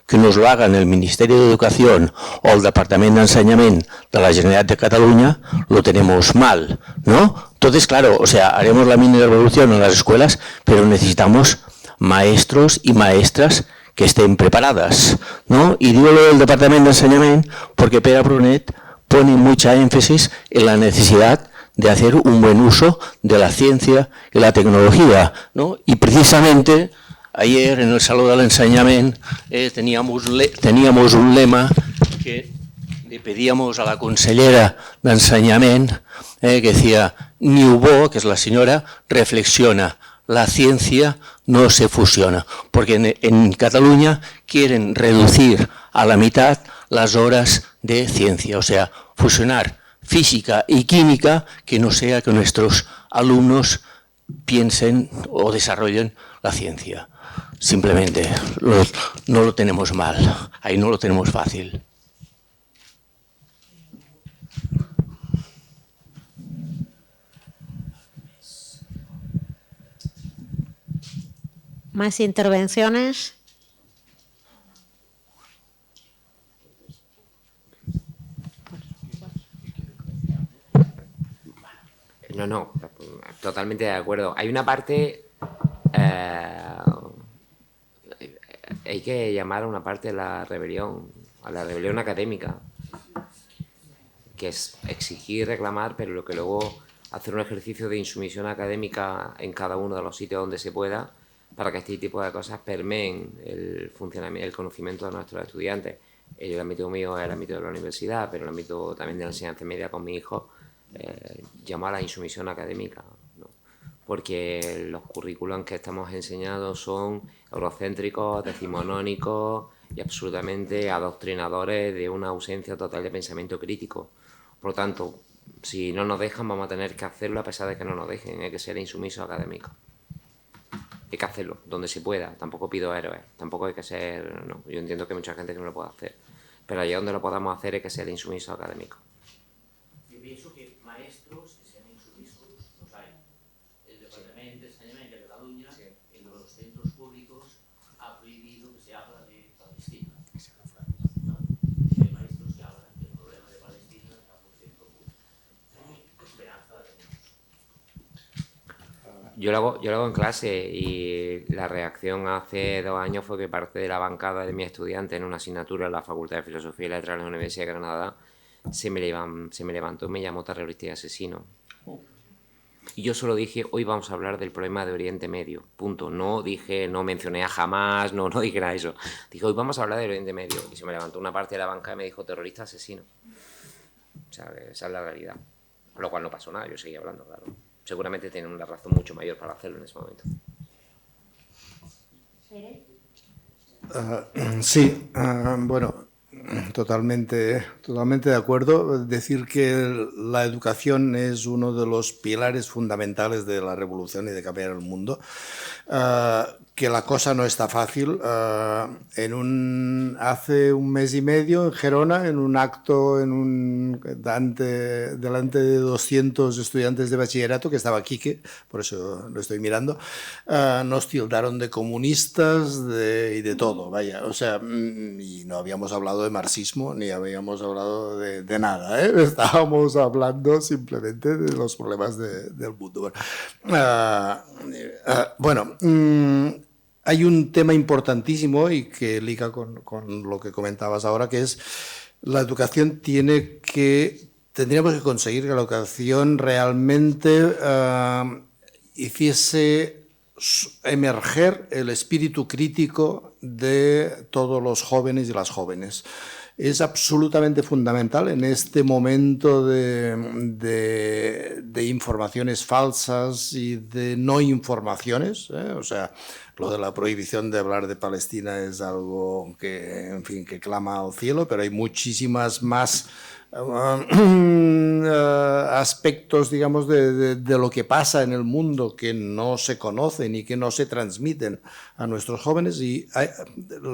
que nos lo hagan el Ministerio de Educación o el Departamento de Enseñamiento de la Generalitat de Cataluña, lo tenemos mal, ¿no? Entonces, claro, o sea, haremos la mini revolución en las escuelas, pero necesitamos maestros y maestras que estén preparadas, ¿no? Y digo lo del Departamento de Enseñamiento porque Pere Brunet pone mucha énfasis en la necesidad de hacer un buen uso de la ciencia y la tecnología, ¿no? Y precisamente ayer en el Salón del Enseñamiento teníamos un lema que le pedíamos a la consellera de Enseñamiento que decía: Niubó, que es la señora, reflexiona, la ciencia no se fusiona, porque en Cataluña quieren reducir a la mitad las horas de ciencia, o sea, fusionar física y química, que no sea que nuestros alumnos piensen o desarrollen la ciencia. Simplemente no lo tenemos mal, ahí no lo tenemos fácil. ¿Más intervenciones? No, totalmente de acuerdo. Hay una parte, hay que llamar a una parte de la rebelión, a la rebelión académica, que es exigir, reclamar, pero lo que luego hacer un ejercicio de insumisión académica en cada uno de los sitios donde se pueda, para que este tipo de cosas permeen el funcionamiento, el conocimiento de nuestros estudiantes. El ámbito mío es el ámbito de la universidad, pero el ámbito también de la enseñanza media con mi hijo, llamo a la insumisión académica, ¿no? Porque los currículums que estamos enseñando son eurocéntricos, decimonónicos y absolutamente adoctrinadores de una ausencia total de pensamiento crítico. Por lo tanto, si no nos dejan, vamos a tener que hacerlo a pesar de que no nos dejen. Hay que ser insumiso académico. Hay que hacerlo donde se pueda. Tampoco pido héroes. Tampoco hay que ser... No, yo entiendo que hay mucha gente que no lo puede hacer. Pero allá donde lo podamos hacer hay que ser insumiso académico. Yo pienso que maestros que sean insumisos los hay. El Departamento de Enseñamiento de Cataluña, en los centros públicos, ha prohibido que se habla de Palestina. ¿No? Hay maestros que hablan del problema de Palestina en algún centro público. ¿Qué esperanza tenemos? Yo lo hago en clase y la reacción hace 2 años fue que parte de la bancada de mis estudiantes en una asignatura en la Facultad de Filosofía y Letras de la Universidad de Granada se me levantó y me llamó terrorista y asesino. Y yo solo dije, hoy vamos a hablar del problema de Oriente Medio, punto. No mencioné a Hamás, no dije nada de eso. Dije, hoy vamos a hablar del Oriente Medio. Y se me levantó una parte de la banca y me dijo, terrorista asesino. O sea, esa es la realidad. Con lo cual no pasó nada, yo seguí hablando, claro. Seguramente tienen una razón mucho mayor para hacerlo en ese momento. Sí, bueno, totalmente de acuerdo. Decir que la educación es uno de los pilares fundamentales de la revolución y de cambiar el mundo. Que la cosa no está fácil. Hace un mes y medio en Gerona, en un acto delante de 200 estudiantes de bachillerato, que estaba Quique, por eso lo estoy mirando, nos tildaron de comunistas y de todo, vaya. O sea, y no habíamos hablado de marxismo ni habíamos hablado de nada, ¿eh? Estábamos hablando simplemente de los problemas del mundo. Bueno, hay un tema importantísimo y que liga con lo que comentabas ahora, que es la educación tendríamos que conseguir que la educación realmente hiciese emerger el espíritu crítico de todos los jóvenes y las jóvenes. Es absolutamente fundamental en este momento de informaciones falsas y de no informaciones, ¿eh? O sea, lo de la prohibición de hablar de Palestina es algo que, en fin, que clama al cielo, pero hay muchísimas más aspectos, digamos, de lo que pasa en el mundo que no se conocen y que no se transmiten a nuestros jóvenes, y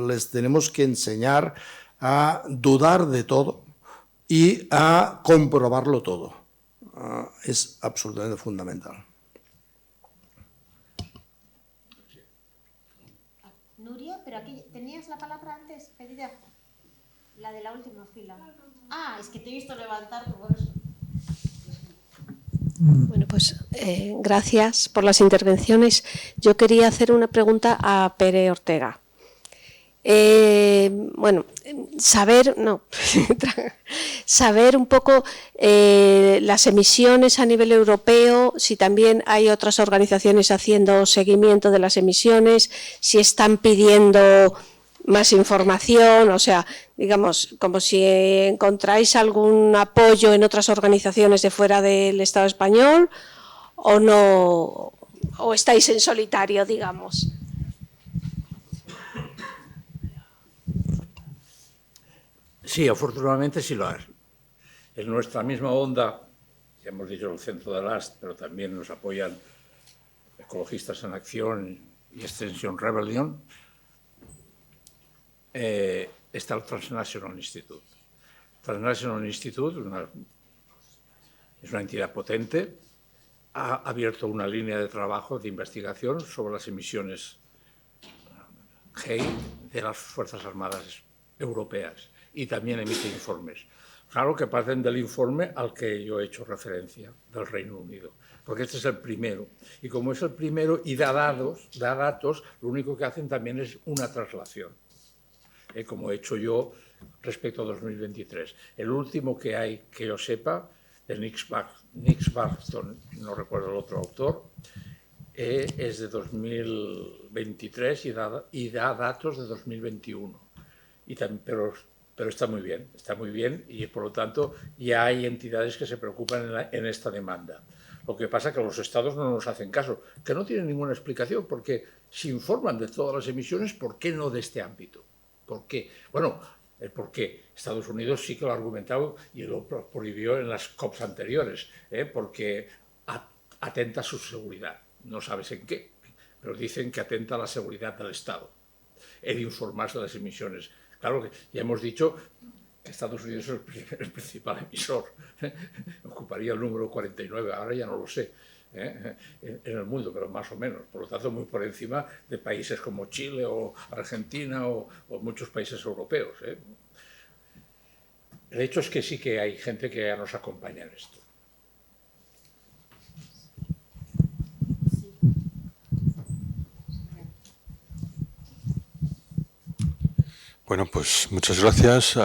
les tenemos que enseñar a dudar de todo y a comprobarlo todo. Es absolutamente fundamental. Nuria, pero aquí tenías la palabra antes. Querida, la de la última fila. Ah, es que te he visto levantarte por eso. Bueno, pues gracias por las intervenciones. Yo quería hacer una pregunta a Pere Ortega. Bueno, saber un poco las emisiones a nivel europeo, si también hay otras organizaciones haciendo seguimiento de las emisiones, si están pidiendo más información, o sea, digamos, como si encontráis algún apoyo en otras organizaciones de fuera del Estado español o no, o estáis en solitario, digamos. Sí, afortunadamente sí lo hay. En nuestra misma onda, ya hemos dicho el Centro de LAST, pero también nos apoyan Ecologistas en Acción y Extension Rebellion, está el Transnational Institute. Transnational Institute es una entidad potente, ha abierto una línea de trabajo de investigación sobre las emisiones GEI de las Fuerzas Armadas europeas y también emite informes. Claro que parten del informe al que yo he hecho referencia, del Reino Unido, porque este es el primero. Y como es el primero y da datos, lo único que hacen también es una traslación, como he hecho yo respecto a 2023. El último que hay, que yo sepa, de Nix Barton, no recuerdo el otro autor, es de 2023 y da datos de 2021. Pero está muy bien y por lo tanto ya hay entidades que se preocupan en esta demanda. Lo que pasa es que los estados no nos hacen caso, que no tienen ninguna explicación, porque si informan de todas las emisiones, ¿por qué no de este ámbito? ¿Por qué? Bueno, el por qué. Estados Unidos sí que lo ha argumentado y lo prohibió en las COPs anteriores, porque atenta a su seguridad. No sabes en qué, pero dicen que atenta a la seguridad del Estado, el informarse de las emisiones. Claro que ya hemos dicho que Estados Unidos es el principal emisor, ocuparía el número 49, ahora ya no lo sé, en el mundo, pero más o menos. Por lo tanto, muy por encima de países como Chile o Argentina o muchos países europeos. El hecho es que sí que hay gente que ya nos acompaña en esto. Bueno, pues muchas gracias.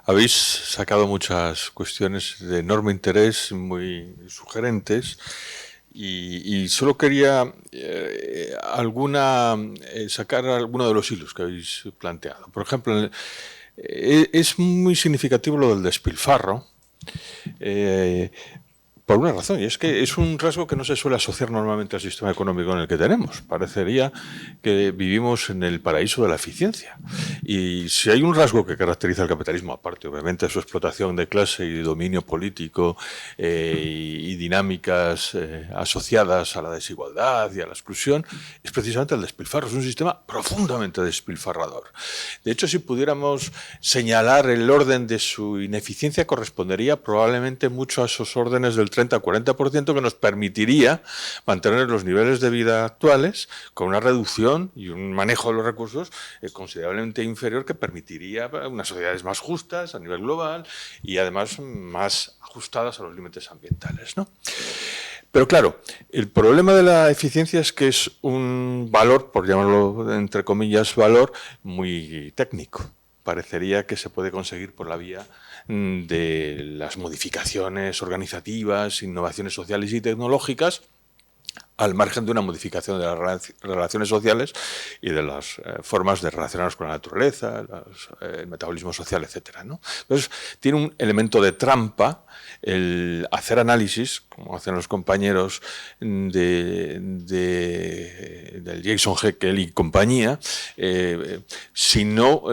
Habéis sacado muchas cuestiones de enorme interés, muy sugerentes, y solo quería sacar alguno de los hilos que habéis planteado. Por ejemplo, es muy significativo lo del despilfarro, por una razón, y es que es un rasgo que no se suele asociar normalmente al sistema económico en el que tenemos. Parecería que vivimos en el paraíso de la eficiencia. Y si hay un rasgo que caracteriza al capitalismo, aparte obviamente de su explotación de clase y dominio político y dinámicas asociadas a la desigualdad y a la exclusión, es precisamente el despilfarro. Es un sistema profundamente despilfarrador. De hecho, si pudiéramos señalar el orden de su ineficiencia, correspondería probablemente mucho a esos órdenes del 30-40% que nos permitiría mantener los niveles de vida actuales con una reducción y un manejo de los recursos considerablemente inferior, que permitiría unas sociedades más justas a nivel global y además más ajustadas a los límites ambientales, ¿no? Pero claro, el problema de la eficiencia es que es un valor, por llamarlo entre comillas valor, muy técnico. Parecería que se puede conseguir por la vía de las modificaciones organizativas, innovaciones sociales y tecnológicas, al margen de una modificación de las relaciones sociales y de las formas de relacionarnos con la naturaleza, el metabolismo social, etcétera, ¿no? Entonces, tiene un elemento de trampa el hacer análisis, como hacen los compañeros del Jason Heckel y compañía, si no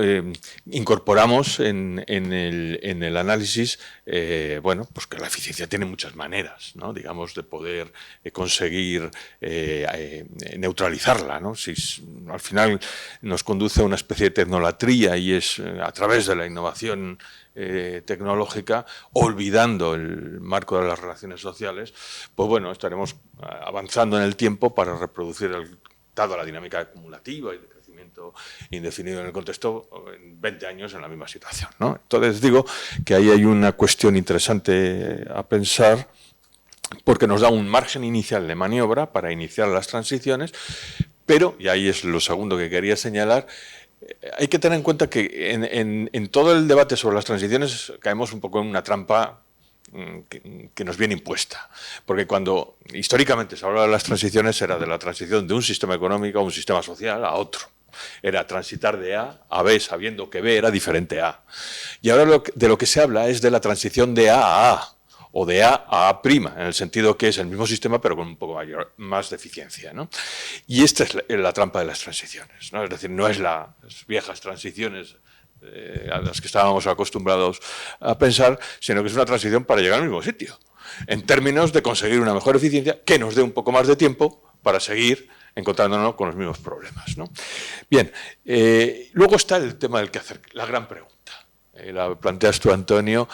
incorporamos en el análisis, bueno, pues que la eficiencia tiene muchas maneras, ¿no? Digamos, de poder conseguir neutralizarla, ¿no? Si al final nos conduce a una especie de tecnolatría y es a través de la innovación tecnológica, olvidando el marco de las relaciones sociales, pues bueno, estaremos avanzando en el tiempo para reproducir dado la dinámica acumulativa y de crecimiento almacenamiento indefinido en el contexto, en 20 años en la misma situación, ¿no? Entonces digo que ahí hay una cuestión interesante a pensar, porque nos da un margen inicial de maniobra para iniciar las transiciones, pero, y ahí es lo segundo que quería señalar, hay que tener en cuenta que en todo el debate sobre las transiciones caemos un poco en una trampa que nos viene impuesta. Porque cuando históricamente se habla de las transiciones, era de la transición de un sistema económico a un sistema social a otro. Era transitar de A a B, sabiendo que B era diferente a A. Y ahora de lo que se habla es de la transición de A a A, o de A a A', en el sentido que es el mismo sistema, pero con un poco más de eficiencia, ¿no? Y esta es la trampa de las transiciones, ¿no? Es decir, no es las viejas transiciones a las que estábamos acostumbrados a pensar, sino que es una transición para llegar al mismo sitio, en términos de conseguir una mejor eficiencia que nos dé un poco más de tiempo para seguir encontrándonos con los mismos problemas, ¿no? Bien, luego está el tema del quehacer, la gran pregunta. La planteas tú, Antonio,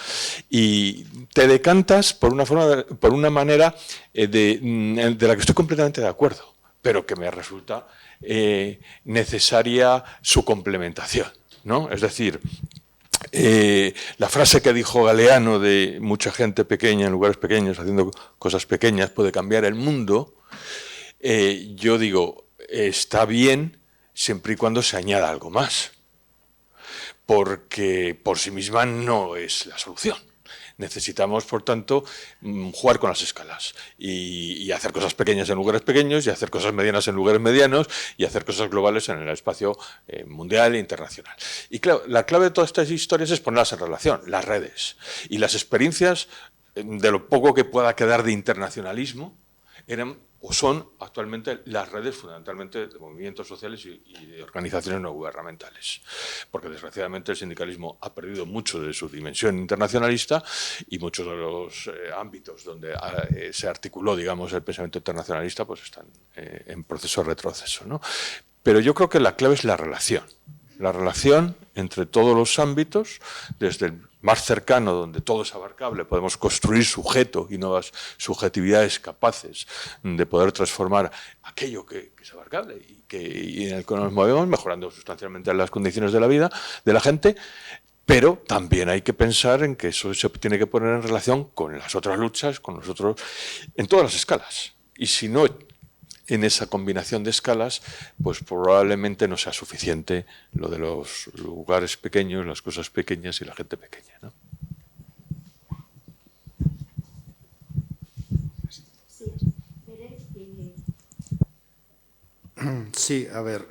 y te decantas por una manera de la que estoy completamente de acuerdo, pero que me resulta necesaria su complementación, ¿no? Es decir, la frase que dijo Galeano de mucha gente pequeña en lugares pequeños haciendo cosas pequeñas puede cambiar el mundo, yo digo, está bien siempre y cuando se añada algo más, porque por sí misma no es la solución. Necesitamos, por tanto, jugar con las escalas y hacer cosas pequeñas en lugares pequeños, y hacer cosas medianas en lugares medianos, y hacer cosas globales en el espacio mundial e internacional. Y claro, la clave de todas estas historias es ponerlas en relación, las redes. Y las experiencias, de lo poco que pueda quedar de internacionalismo, eran o son actualmente las redes fundamentalmente de movimientos sociales y de organizaciones no gubernamentales. Porque desgraciadamente el sindicalismo ha perdido mucho de su dimensión internacionalista, y muchos de los ámbitos donde se articuló, digamos, el pensamiento internacionalista, pues están en proceso de retroceso, ¿no? Pero yo creo que la clave es la relación entre todos los ámbitos, desde el más cercano, donde todo es abarcable, podemos construir sujeto y nuevas subjetividades capaces de poder transformar aquello que es abarcable y en el que nos movemos, mejorando sustancialmente las condiciones de la vida de la gente. Pero también hay que pensar en que eso se tiene que poner en relación con las otras luchas, con los otros, en todas las escalas. Y si no, en esa combinación de escalas, pues probablemente no sea suficiente lo de los lugares pequeños, las cosas pequeñas y la gente pequeña, ¿no? Sí, a ver.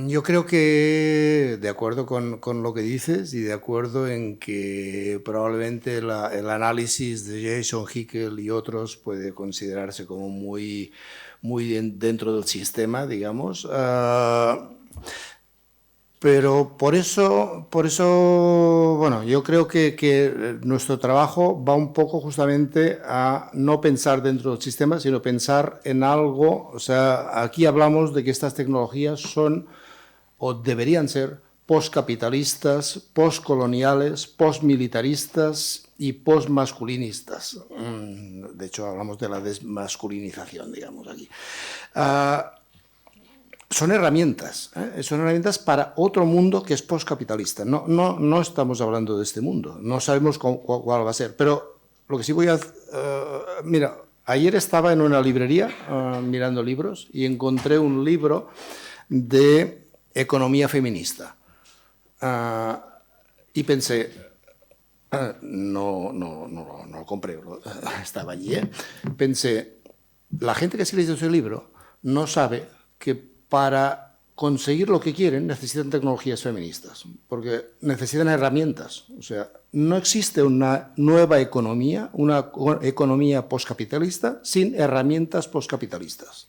Yo creo que, de acuerdo con lo que dices, y de acuerdo en que probablemente el análisis de Jason Hickel y otros puede considerarse como muy dentro del sistema, digamos. Pero por eso, bueno, yo creo que nuestro trabajo va un poco justamente a no pensar dentro del sistema, sino pensar en algo. O sea, aquí hablamos de que estas tecnologías son, o deberían ser, postcapitalistas, postcoloniales, postmilitaristas y postmasculinistas. De hecho, hablamos de la desmasculinización, digamos, aquí. Son herramientas para otro mundo que es postcapitalista. No estamos hablando de este mundo, no sabemos cuál va a ser, pero lo que sí voy a... mira, ayer estaba en una librería mirando libros y encontré un libro de economía feminista. Y pensé, no lo compré, estaba allí, pensé, la gente que escribe ese libro no sabe que para conseguir lo que quieren necesitan tecnologías feministas, porque necesitan herramientas. O sea, no existe una nueva economía, una economía postcapitalista sin herramientas postcapitalistas.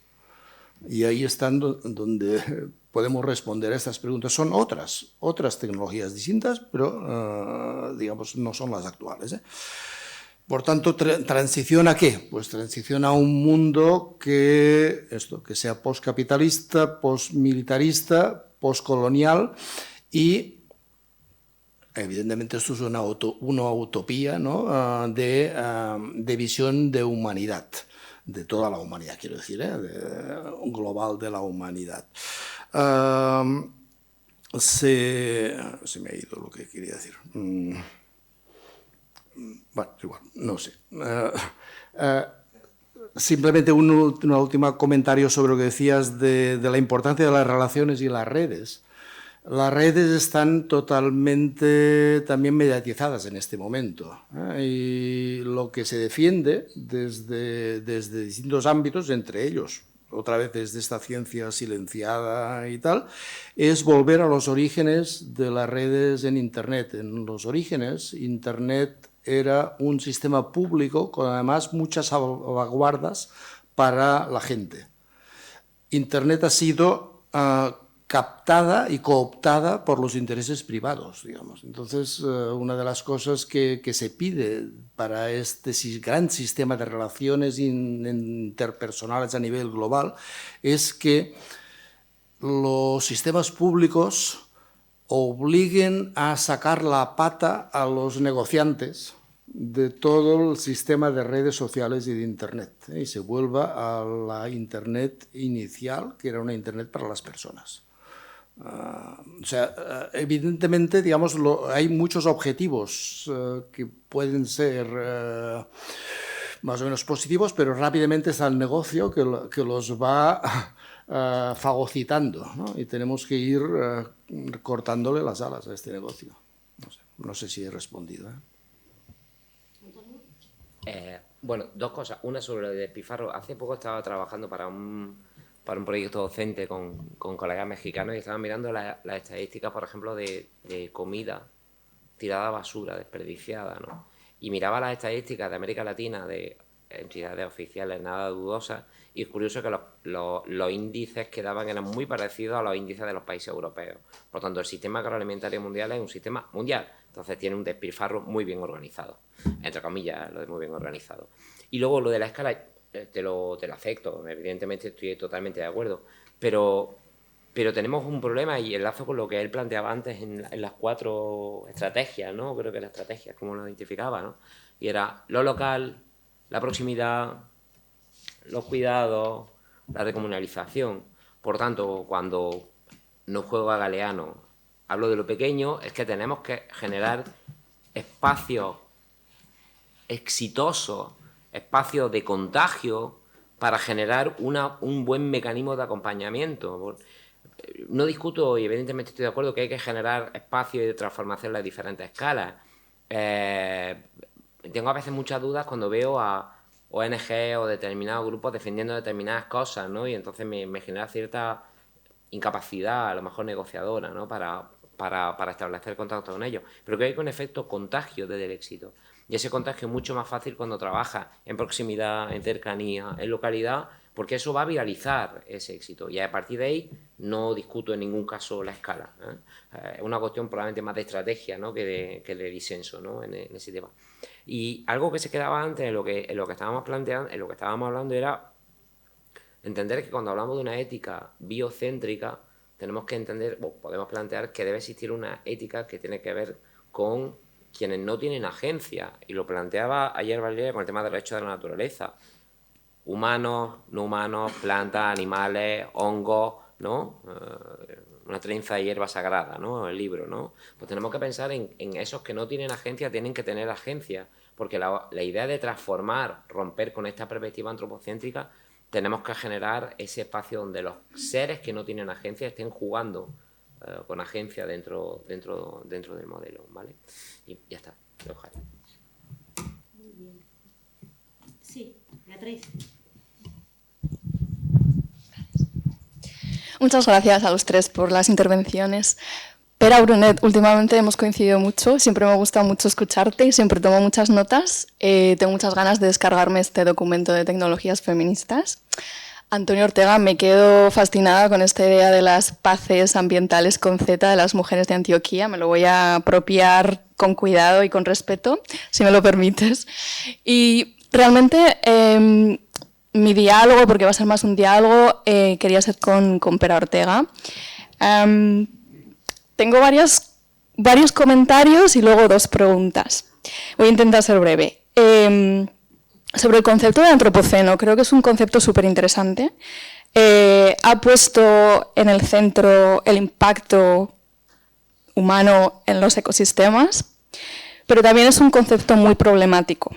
Y ahí están donde podemos responder a estas preguntas. Son otras tecnologías distintas, pero digamos no son las actuales, ¿eh? Por tanto, ¿transición a qué? Pues transición a un mundo que sea postcapitalista, postmilitarista, postcolonial, y evidentemente esto es una utopía, ¿no? de visión de humanidad. de toda la humanidad, quiero decir, global de la humanidad. Se me ha ido lo que quería decir. Bueno, igual, no sé. Simplemente un último comentario sobre lo que decías de la importancia de las relaciones y las redes. Las redes están totalmente también mediatizadas en este momento, y lo que se defiende desde distintos ámbitos, entre ellos, otra vez desde esta ciencia silenciada y tal, es volver a los orígenes de las redes en Internet. En los orígenes, Internet era un sistema público con además muchas salvaguardas para la gente. Internet ha sido captada y cooptada por los intereses privados, digamos. Entonces, una de las cosas que se pide para este gran sistema de relaciones interpersonales a nivel global es que los sistemas públicos obliguen a sacar la pata a los negociantes de todo el sistema de redes sociales y de Internet, y se vuelva a la Internet inicial, que era una Internet para las personas. Evidentemente, digamos, hay muchos objetivos que pueden ser más o menos positivos, pero rápidamente está el negocio que los va fagocitando, ¿no? Y tenemos que ir cortándole las alas a este negocio. No sé si he respondido. Bueno, dos cosas. Una sobre lo de despilfarro. Hace poco estaba trabajando para un proyecto docente con colegas mexicanos y estaban mirando las estadísticas, por ejemplo, de comida tirada a basura, desperdiciada, ¿no? Y miraba las estadísticas de América Latina, de entidades oficiales nada dudosas, y es curioso que los índices que daban eran muy parecidos a los índices de los países europeos. Por tanto, el sistema agroalimentario mundial es un sistema mundial, entonces tiene un despilfarro muy bien organizado, entre comillas, lo de muy bien organizado. Y luego lo de la escala, te lo acepto, evidentemente estoy totalmente de acuerdo, pero tenemos un problema, y enlazo con lo que él planteaba antes en las 4 estrategias, ¿no? Creo que las estrategias, como lo identificaba, ¿no? Y era lo local, la proximidad, los cuidados, la recomunalización. Por tanto, cuando no juego a Galeano, hablo de lo pequeño, es que tenemos que generar espacios exitosos, espacios de contagio para generar un buen mecanismo de acompañamiento. No discuto, y evidentemente estoy de acuerdo, que hay que generar espacios de transformación a diferentes escalas. Tengo a veces muchas dudas cuando veo a ONG o determinados grupos defendiendo determinadas cosas, ¿no? Y entonces me genera cierta incapacidad, a lo mejor negociadora, ¿no? Para establecer contacto con ellos. Pero creo que hay un efecto contagio desde el éxito. Y ese contagio es mucho más fácil cuando trabajas en proximidad, en cercanía, en localidad, porque eso va a viralizar ese éxito. Y a partir de ahí no discuto en ningún caso la escala, ¿eh? Es una cuestión probablemente más de estrategia, ¿no? que de disenso, ¿no? en ese tema. Y algo que se quedaba antes en lo que estábamos planteando, en lo que estábamos hablando, era entender que cuando hablamos de una ética biocéntrica tenemos que entender, o podemos plantear que debe existir una ética que tiene que ver con quienes no tienen agencia, y lo planteaba ayer Valeria con el tema del derecho de la naturaleza. Humanos, no humanos, plantas, animales, hongos, ¿no? Una trenza de hierba sagrada, ¿no? El libro, ¿no? Pues tenemos que pensar en esos que no tienen agencia, tienen que tener agencia, porque la idea de transformar, romper con esta perspectiva antropocéntrica, tenemos que generar ese espacio donde los seres que no tienen agencia estén jugando con agencia dentro del modelo, ¿vale? Y ya está, lo dejaré. Muy bien. Sí, Beatriz. Muchas gracias a los tres por las intervenciones. Pera, Brunet, últimamente hemos coincidido mucho, siempre me gusta mucho escucharte y siempre tomo muchas notas. Tengo muchas ganas de descargarme este documento de tecnologías feministas. Antonio Ortega, me quedo fascinada con esta idea de las paces ambientales con Z de las mujeres de Antioquía. Me lo voy a apropiar con cuidado y con respeto, si me lo permites. Y realmente mi diálogo, porque va a ser más un diálogo, quería ser con Pera Ortega. Tengo varios comentarios y luego 2 preguntas. Voy a intentar ser breve. Sobre el concepto de antropoceno, creo que es un concepto súper interesante. Ha puesto en el centro el impacto humano en los ecosistemas, pero también es un concepto muy problemático.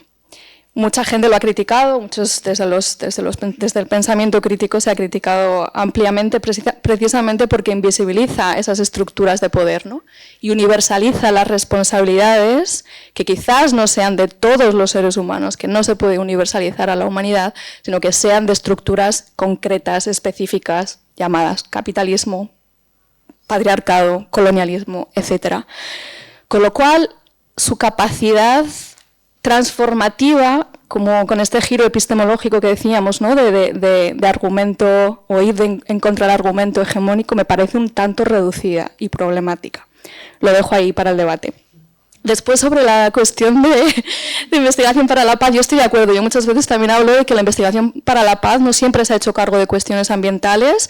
Mucha gente lo ha criticado, muchos desde el pensamiento crítico se ha criticado ampliamente precisamente porque invisibiliza esas estructuras de poder, ¿no? Y universaliza las responsabilidades que quizás no sean de todos los seres humanos, que no se puede universalizar a la humanidad, sino que sean de estructuras concretas, específicas, llamadas capitalismo, patriarcado, colonialismo, etc. Con lo cual, su capacidad transformativa, como con este giro epistemológico que decíamos, ¿no? de argumento o ir en contra del argumento hegemónico, me parece un tanto reducida y problemática. Lo dejo ahí para el debate. Después, sobre la cuestión de investigación para la paz, yo estoy de acuerdo. Yo muchas veces también hablo de que la investigación para la paz no siempre se ha hecho cargo de cuestiones ambientales,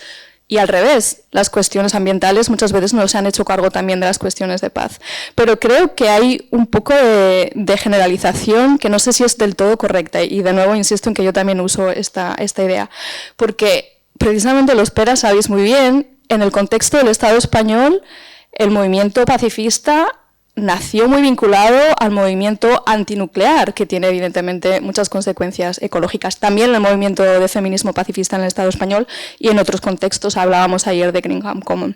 y al revés, las cuestiones ambientales muchas veces no se han hecho cargo también de las cuestiones de paz. Pero creo que hay un poco de generalización que no sé si es del todo correcta. Y de nuevo insisto en que yo también uso esta idea. Porque precisamente los peras sabéis muy bien, en el contexto del Estado español, el movimiento pacifista nació muy vinculado al movimiento antinuclear, que tiene evidentemente muchas consecuencias ecológicas. También el movimiento de feminismo pacifista en el Estado español y en otros contextos, hablábamos ayer de Greenham Common.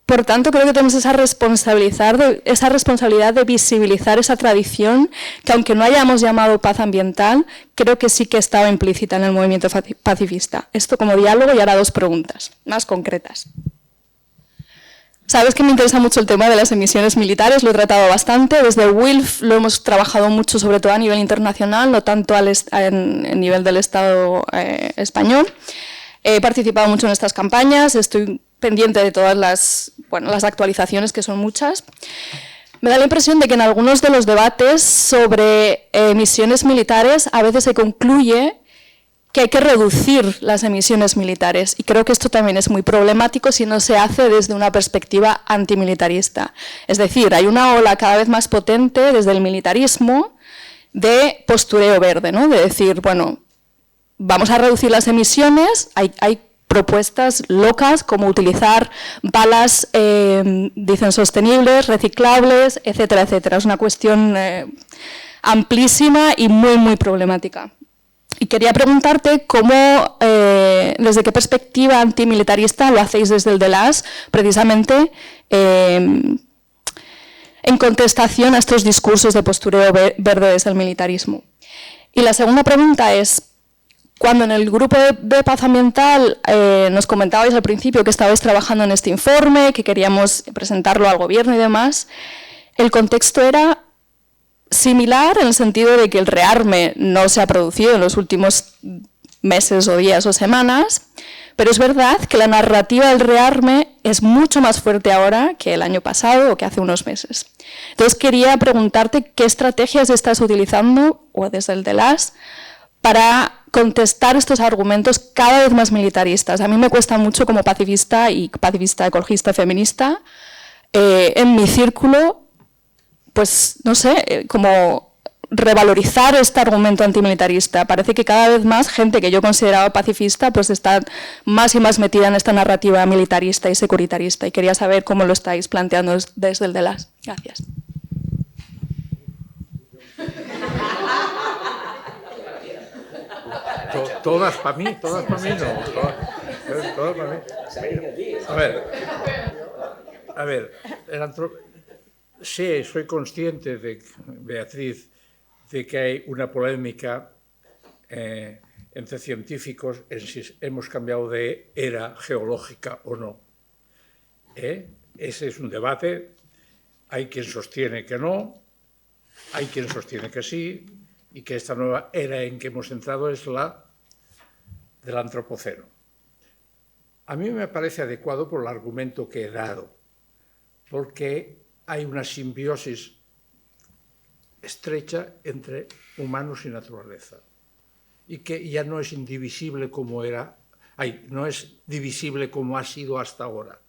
Por tanto, creo que tenemos esa responsabilidad de visibilizar esa tradición que, aunque no hayamos llamado paz ambiental, creo que sí que estaba implícita en el movimiento pacifista. Esto como diálogo, y ahora dos preguntas más concretas. Sabes que me interesa mucho el tema de las emisiones militares, lo he tratado bastante. Desde el WILF lo hemos trabajado mucho, sobre todo a nivel internacional, no tanto en nivel del Estado español. He participado mucho en estas campañas, estoy pendiente de todas las actualizaciones, que son muchas. Me da la impresión de que en algunos de los debates sobre emisiones militares a veces se concluye que hay que reducir las emisiones militares, y creo que esto también es muy problemático si no se hace desde una perspectiva antimilitarista. Es decir, hay una ola cada vez más potente desde el militarismo de postureo verde, ¿no? De decir, bueno, vamos a reducir las emisiones, hay propuestas locas como utilizar balas, dicen, sostenibles, reciclables, etcétera, etcétera. Es una cuestión amplísima y muy, muy problemática. Y quería preguntarte cómo, desde qué perspectiva antimilitarista lo hacéis desde el DELAS, precisamente en contestación a estos discursos de postureo verde desde el militarismo. Y la segunda pregunta es, cuando en el grupo de paz ambiental nos comentabais al principio que estabais trabajando en este informe, que queríamos presentarlo al gobierno y demás, el contexto era similar en el sentido de que el rearme no se ha producido en los últimos meses o días o semanas, pero es verdad que la narrativa del rearme es mucho más fuerte ahora que el año pasado o que hace unos meses. Entonces quería preguntarte qué estrategias estás utilizando, o desde el DELAS, para contestar estos argumentos cada vez más militaristas. A mí me cuesta mucho como pacifista y pacifista ecologista feminista, en mi círculo, pues no sé, como revalorizar este argumento antimilitarista. Parece que cada vez más gente que yo consideraba pacifista pues está más y más metida en esta narrativa militarista y securitarista, y quería saber cómo lo estáis planteando desde el DELAS. Gracias. Todas para mí, no. Todas para mí. A ver, sí, soy consciente, Beatriz, de que hay una polémica entre científicos en si hemos cambiado de era geológica o no. Ese es un debate. Hay quien sostiene que no, hay quien sostiene que sí, y que esta nueva era en que hemos entrado es la del antropoceno. A mí me parece adecuado por el argumento que he dado, porque hay una simbiosis estrecha entre humanos y naturaleza, y que ya no es indivisible como era, no es divisible como ha sido hasta ahora.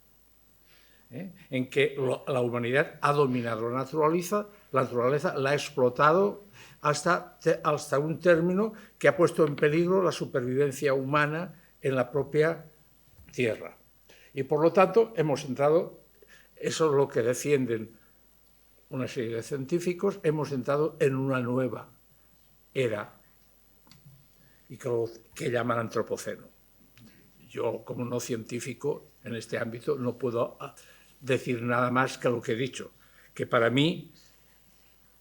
en que la humanidad ha dominado la naturaleza la ha explotado hasta un término que ha puesto en peligro la supervivencia humana en la propia Tierra. Y por lo tanto hemos entrado, eso es lo que defienden una serie de científicos, hemos entrado en una nueva era y que llaman antropoceno. Yo, como no científico en este ámbito, no puedo decir nada más que lo que he dicho, que para mí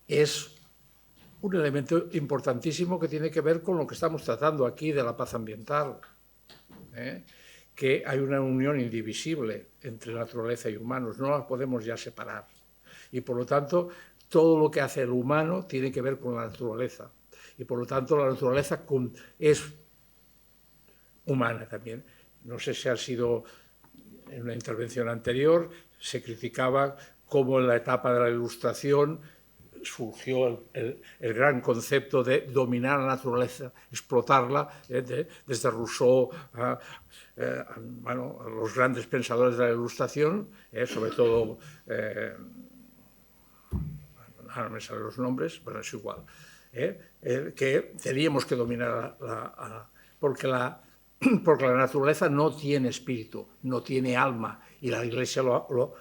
es un elemento importantísimo que tiene que ver con lo que estamos tratando aquí de la paz ambiental, que hay una unión indivisible entre naturaleza y humanos, no la podemos ya separar. Y por lo tanto, todo lo que hace el humano tiene que ver con la naturaleza. Y por lo tanto, la naturaleza es humana también. No sé si ha sido en una intervención anterior, se criticaba cómo en la etapa de la Ilustración surgió el gran concepto de dominar la naturaleza, explotarla, desde Rousseau a los grandes pensadores de la Ilustración, sobre todo, ahora me salen los nombres, pero es igual, que teníamos que dominar porque la naturaleza no tiene espíritu, no tiene alma, y la Iglesia lo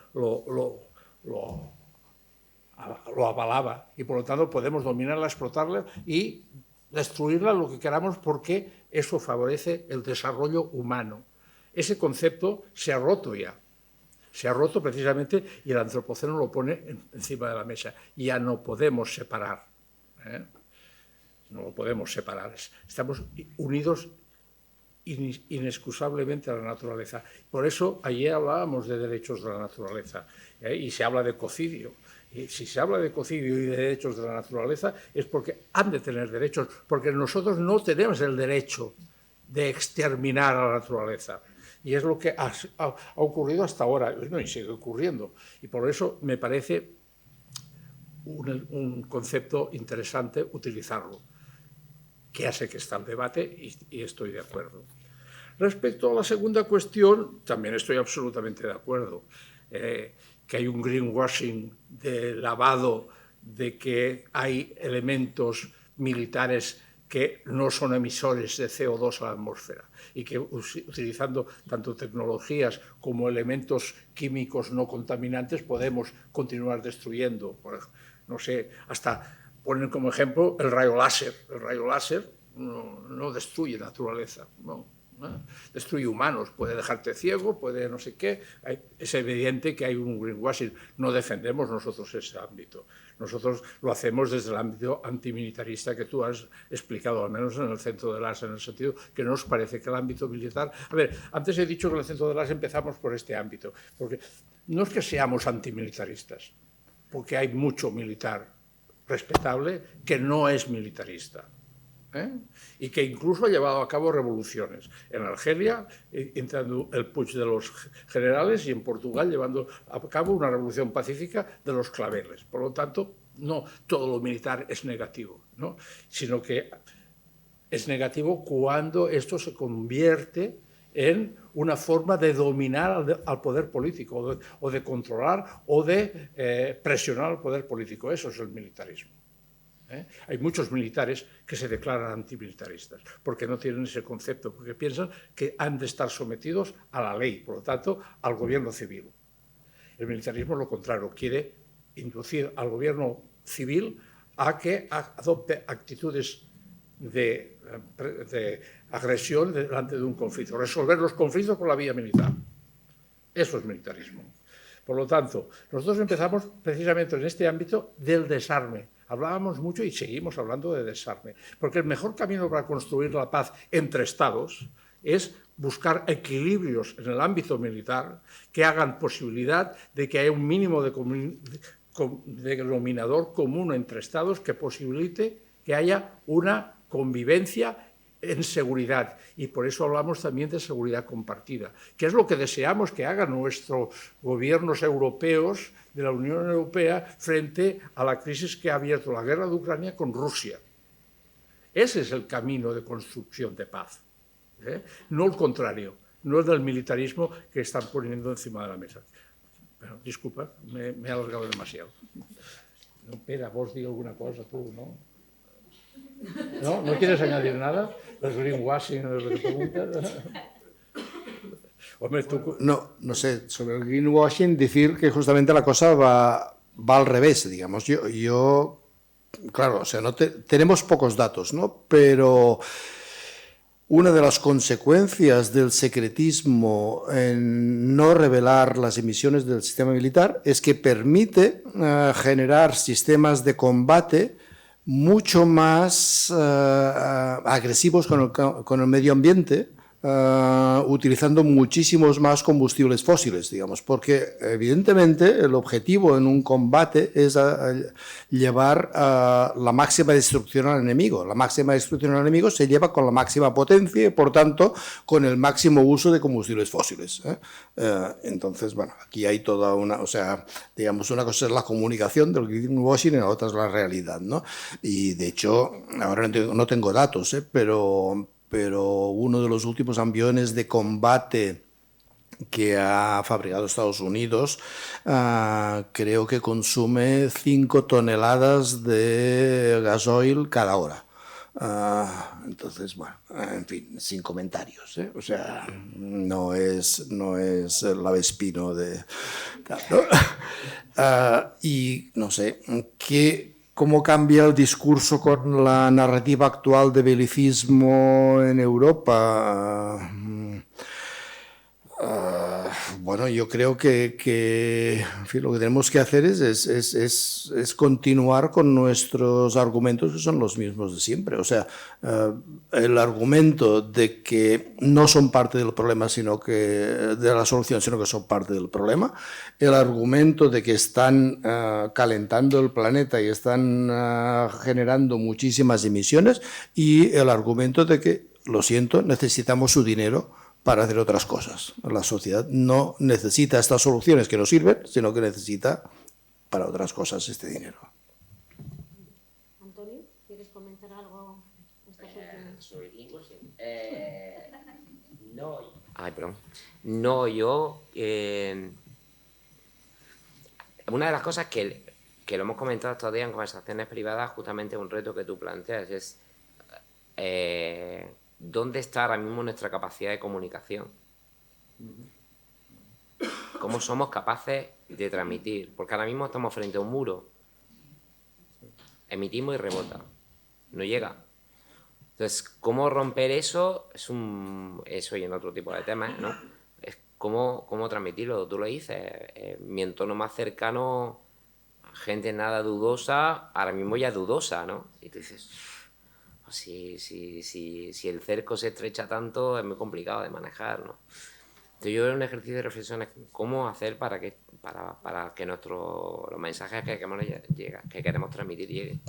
avalaba, y por lo tanto podemos dominarla, explotarla y destruirla lo que queramos, porque eso favorece el desarrollo humano. Ese concepto se ha roto ya, se ha roto precisamente, y el antropoceno lo pone encima de la mesa. Ya no podemos separar, no lo podemos separar, estamos unidos inexcusablemente a la naturaleza. Por eso ayer hablábamos de derechos de la naturaleza, y se habla de ecocidio. Y si se habla de ecocidio y de derechos de la naturaleza es porque han de tener derechos, porque nosotros no tenemos el derecho de exterminar a la naturaleza. Y es lo que ha ocurrido hasta ahora, y sigue ocurriendo. Y por eso me parece un concepto interesante utilizarlo, que hace que está el debate, y estoy de acuerdo. Respecto a la segunda cuestión, también estoy absolutamente de acuerdo. Que hay un greenwashing de lavado, de que hay elementos militares que no son emisores de CO2 a la atmósfera, y que utilizando tanto tecnologías como elementos químicos no contaminantes podemos continuar destruyendo. No sé, hasta ponen como ejemplo el rayo láser. El rayo láser no destruye naturaleza, no. Destruye humanos, puede dejarte ciego, puede no sé qué. Es evidente que hay un greenwashing. No defendemos nosotros ese ámbito. Nosotros lo hacemos desde el ámbito antimilitarista que tú has explicado, al menos en el Centro de las, en el sentido que nos parece que el ámbito militar... A ver, antes he dicho que en el Centro de las empezamos por este ámbito, porque no es que seamos antimilitaristas, porque hay mucho militar respetable que no es militarista. Y que incluso ha llevado a cabo revoluciones. En Argelia, entrando el putsch de los generales, y en Portugal llevando a cabo una revolución pacífica de los claveles. Por lo tanto, no todo lo militar es negativo, ¿no? Sino que es negativo cuando esto se convierte en una forma de dominar al poder político, o de controlar, o de presionar al poder político. Eso es el militarismo. Hay muchos militares que se declaran antimilitaristas porque no tienen ese concepto, porque piensan que han de estar sometidos a la ley, por lo tanto, al gobierno civil. El militarismo es lo contrario, quiere inducir al gobierno civil a que adopte actitudes de agresión delante de un conflicto, resolver los conflictos por la vía militar. Eso es militarismo. Por lo tanto, nosotros empezamos precisamente en este ámbito del desarme. Hablábamos mucho y seguimos hablando de desarme, porque el mejor camino para construir la paz entre Estados es buscar equilibrios en el ámbito militar que hagan posibilidad de que haya un mínimo de denominador común entre Estados que posibilite que haya una convivencia en seguridad, y por eso hablamos también de seguridad compartida, que es lo que deseamos que hagan nuestros gobiernos europeos de la Unión Europea frente a la crisis que ha abierto la guerra de Ucrania con Rusia. Ese es el camino de construcción de paz, no el contrario, no el del militarismo que están poniendo encima de la mesa. Bueno, disculpa, me he alargado demasiado. Pere, vols dir alguna cosa tu, no? ¿No? ¿No quieres añadir nada? ¿El greenwashing es lo que preguntas? Hombre, tú... No sé, sobre el greenwashing decir que justamente la cosa va al revés, digamos. Yo claro, o sea, tenemos pocos datos, ¿no? Pero una de las consecuencias del secretismo en no revelar las emisiones del sistema militar es que permite generar sistemas de combate mucho más agresivos con el medio ambiente, utilizando muchísimos más combustibles fósiles, digamos, porque evidentemente el objetivo en un combate es llevar la máxima destrucción al enemigo. La máxima destrucción al enemigo se lleva con la máxima potencia y, por tanto, con el máximo uso de combustibles fósiles. Entonces, bueno, aquí hay toda una, o sea, digamos, una cosa es la comunicación del greenwashing y la otra es la realidad, ¿no? Y, de hecho, ahora no tengo datos, pero uno de los últimos aviones de combate que ha fabricado Estados Unidos creo que consume 5 toneladas de gasoil cada hora. Entonces, bueno, en fin, sin comentarios, o sea, no es el avespino de... ¿no? Y no sé, ¿cómo cambia el discurso con la narrativa actual de belicismo en Europa? Bueno, yo creo que en fin, lo que tenemos que hacer es continuar con nuestros argumentos, que son los mismos de siempre. O sea, el argumento de que no son parte del problema, sino que de la solución, sino que son parte del problema. El argumento de que están calentando el planeta y están generando muchísimas emisiones. Y el argumento de que, lo siento, necesitamos su dinero para hacer otras cosas. La sociedad no necesita estas soluciones que nos sirven, sino que necesita para otras cosas este dinero. Antonio, ¿quieres comentar algo? Sobre greenwashing. No, yo... una de las cosas que lo hemos comentado estos días en conversaciones privadas, justamente un reto que tú planteas es... ¿dónde está ahora mismo nuestra capacidad de comunicación? ¿Cómo somos capaces de transmitir? Porque ahora mismo estamos frente a un muro. Emitimos y rebota. No llega. Entonces, ¿cómo romper eso? Eso y en otro tipo de temas, ¿no? Es cómo transmitirlo. Tú lo dices. Mi entorno más cercano, gente nada dudosa, ahora mismo ya dudosa, ¿no? Y tú dices... Si el cerco se estrecha tanto, es muy complicado de manejar, ¿no? Entonces yo creo un ejercicio de reflexión es cómo hacer para que los mensajes que queremos transmitir lleguen.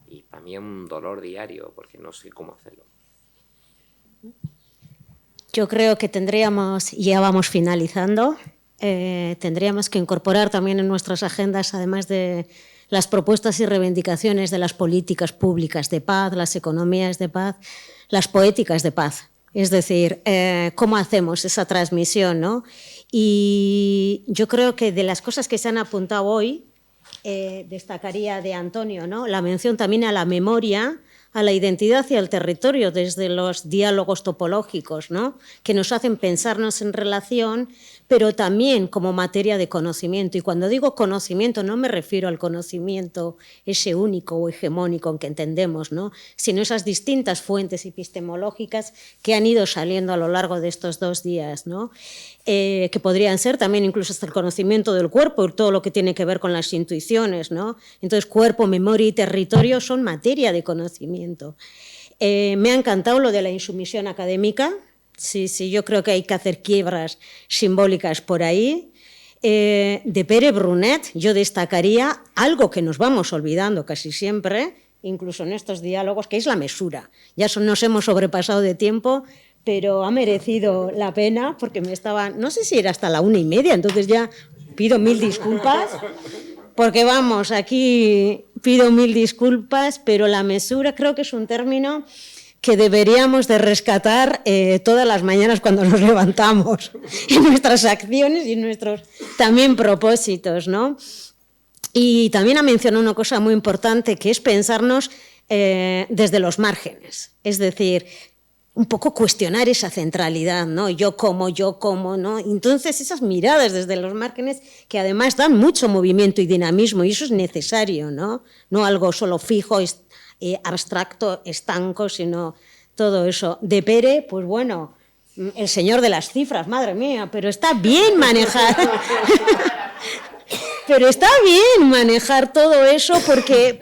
Y para mí es un dolor diario, porque no sé cómo hacerlo. Yo creo que ya vamos finalizando, tendríamos que incorporar también en nuestras agendas, además de las propuestas y reivindicaciones de las políticas públicas de paz, las economías de paz, las poéticas de paz. Es decir, cómo hacemos esa transmisión, ¿no? Y yo creo que de las cosas que se han apuntado hoy, destacaría de Antonio, ¿no? La mención también a la memoria, a la identidad y al territorio desde los diálogos topológicos, ¿no? Que nos hacen pensarnos en relación, pero también como materia de conocimiento. Y cuando digo conocimiento no me refiero al conocimiento ese único o hegemónico en que entendemos, ¿no? Sino esas distintas fuentes epistemológicas que han ido saliendo a lo largo de estos 2 días, ¿no? Que podrían ser también incluso hasta el conocimiento del cuerpo, todo lo que tiene que ver con las intuiciones, ¿no? Entonces, cuerpo, memoria y territorio son materia de conocimiento. Me ha encantado lo de la insumisión académica. Sí, yo creo que hay que hacer quiebras simbólicas por ahí. De Pere Brunet yo destacaría algo que nos vamos olvidando casi siempre, incluso en estos diálogos, que es la mesura. Ya nos hemos sobrepasado de tiempo, pero ha merecido la pena porque no sé si era hasta la 1:30, entonces ya pido 1000 disculpas, porque vamos, aquí pido 1000 disculpas, pero la mesura creo que es un término que deberíamos de rescatar todas las mañanas cuando nos levantamos, en nuestras acciones y en nuestros también propósitos, ¿no? Y también ha mencionado una cosa muy importante, que es pensarnos desde los márgenes, es decir, un poco cuestionar esa centralidad, ¿no? Yo como, ¿no? Entonces esas miradas desde los márgenes que además dan mucho movimiento y dinamismo, y eso es necesario, ¿no? No algo solo fijo, abstracto, estanco, sino todo eso. De Pere, pues bueno, el señor de las cifras, madre mía, pero está bien manejar. Pero está bien manejar todo eso porque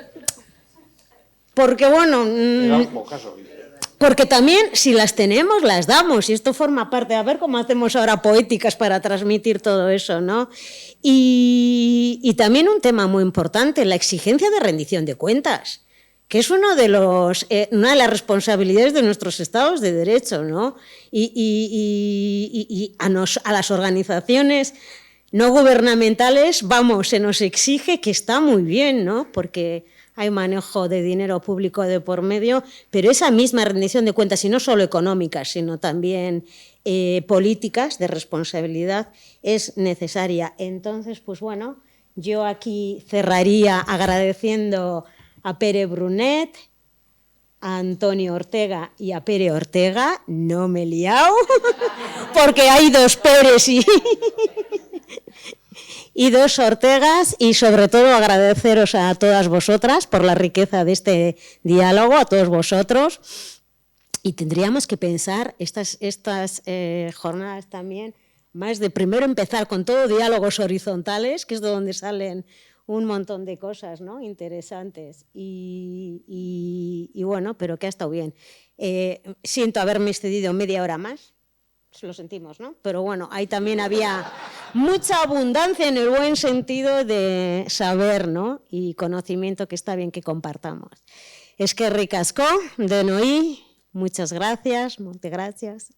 bueno, porque también si las tenemos, las damos, y esto forma parte, a ver cómo hacemos ahora poéticas para transmitir todo eso, ¿no? Y también un tema muy importante, la exigencia de rendición de cuentas, que es una de las responsabilidades de nuestros estados de derecho, ¿no? Y a las organizaciones no gubernamentales, se nos exige, que está muy bien, ¿no? Porque hay manejo de dinero público de por medio, pero esa misma rendición de cuentas, y no solo económicas, sino también políticas de responsabilidad, es necesaria. Entonces, pues bueno, yo aquí cerraría agradeciendo a Pere Brunet, a Antonio Ortega y a Pere Ortega. No me he liado, porque hay dos Peres y dos Ortegas, y sobre todo agradeceros a todas vosotras por la riqueza de este diálogo, a todos vosotros. Y tendríamos que pensar estas jornadas también, más de primero empezar con todo diálogos horizontales, que es de donde salen un montón de cosas, ¿no?, interesantes, y bueno, pero que ha estado bien. Siento haberme excedido media hora más, lo sentimos, ¿no? Pero bueno, ahí también había mucha abundancia en el buen sentido de saber, ¿no?, y conocimiento que está bien que compartamos. Eskerrik asko, denoi, muchas gracias, monte gracias.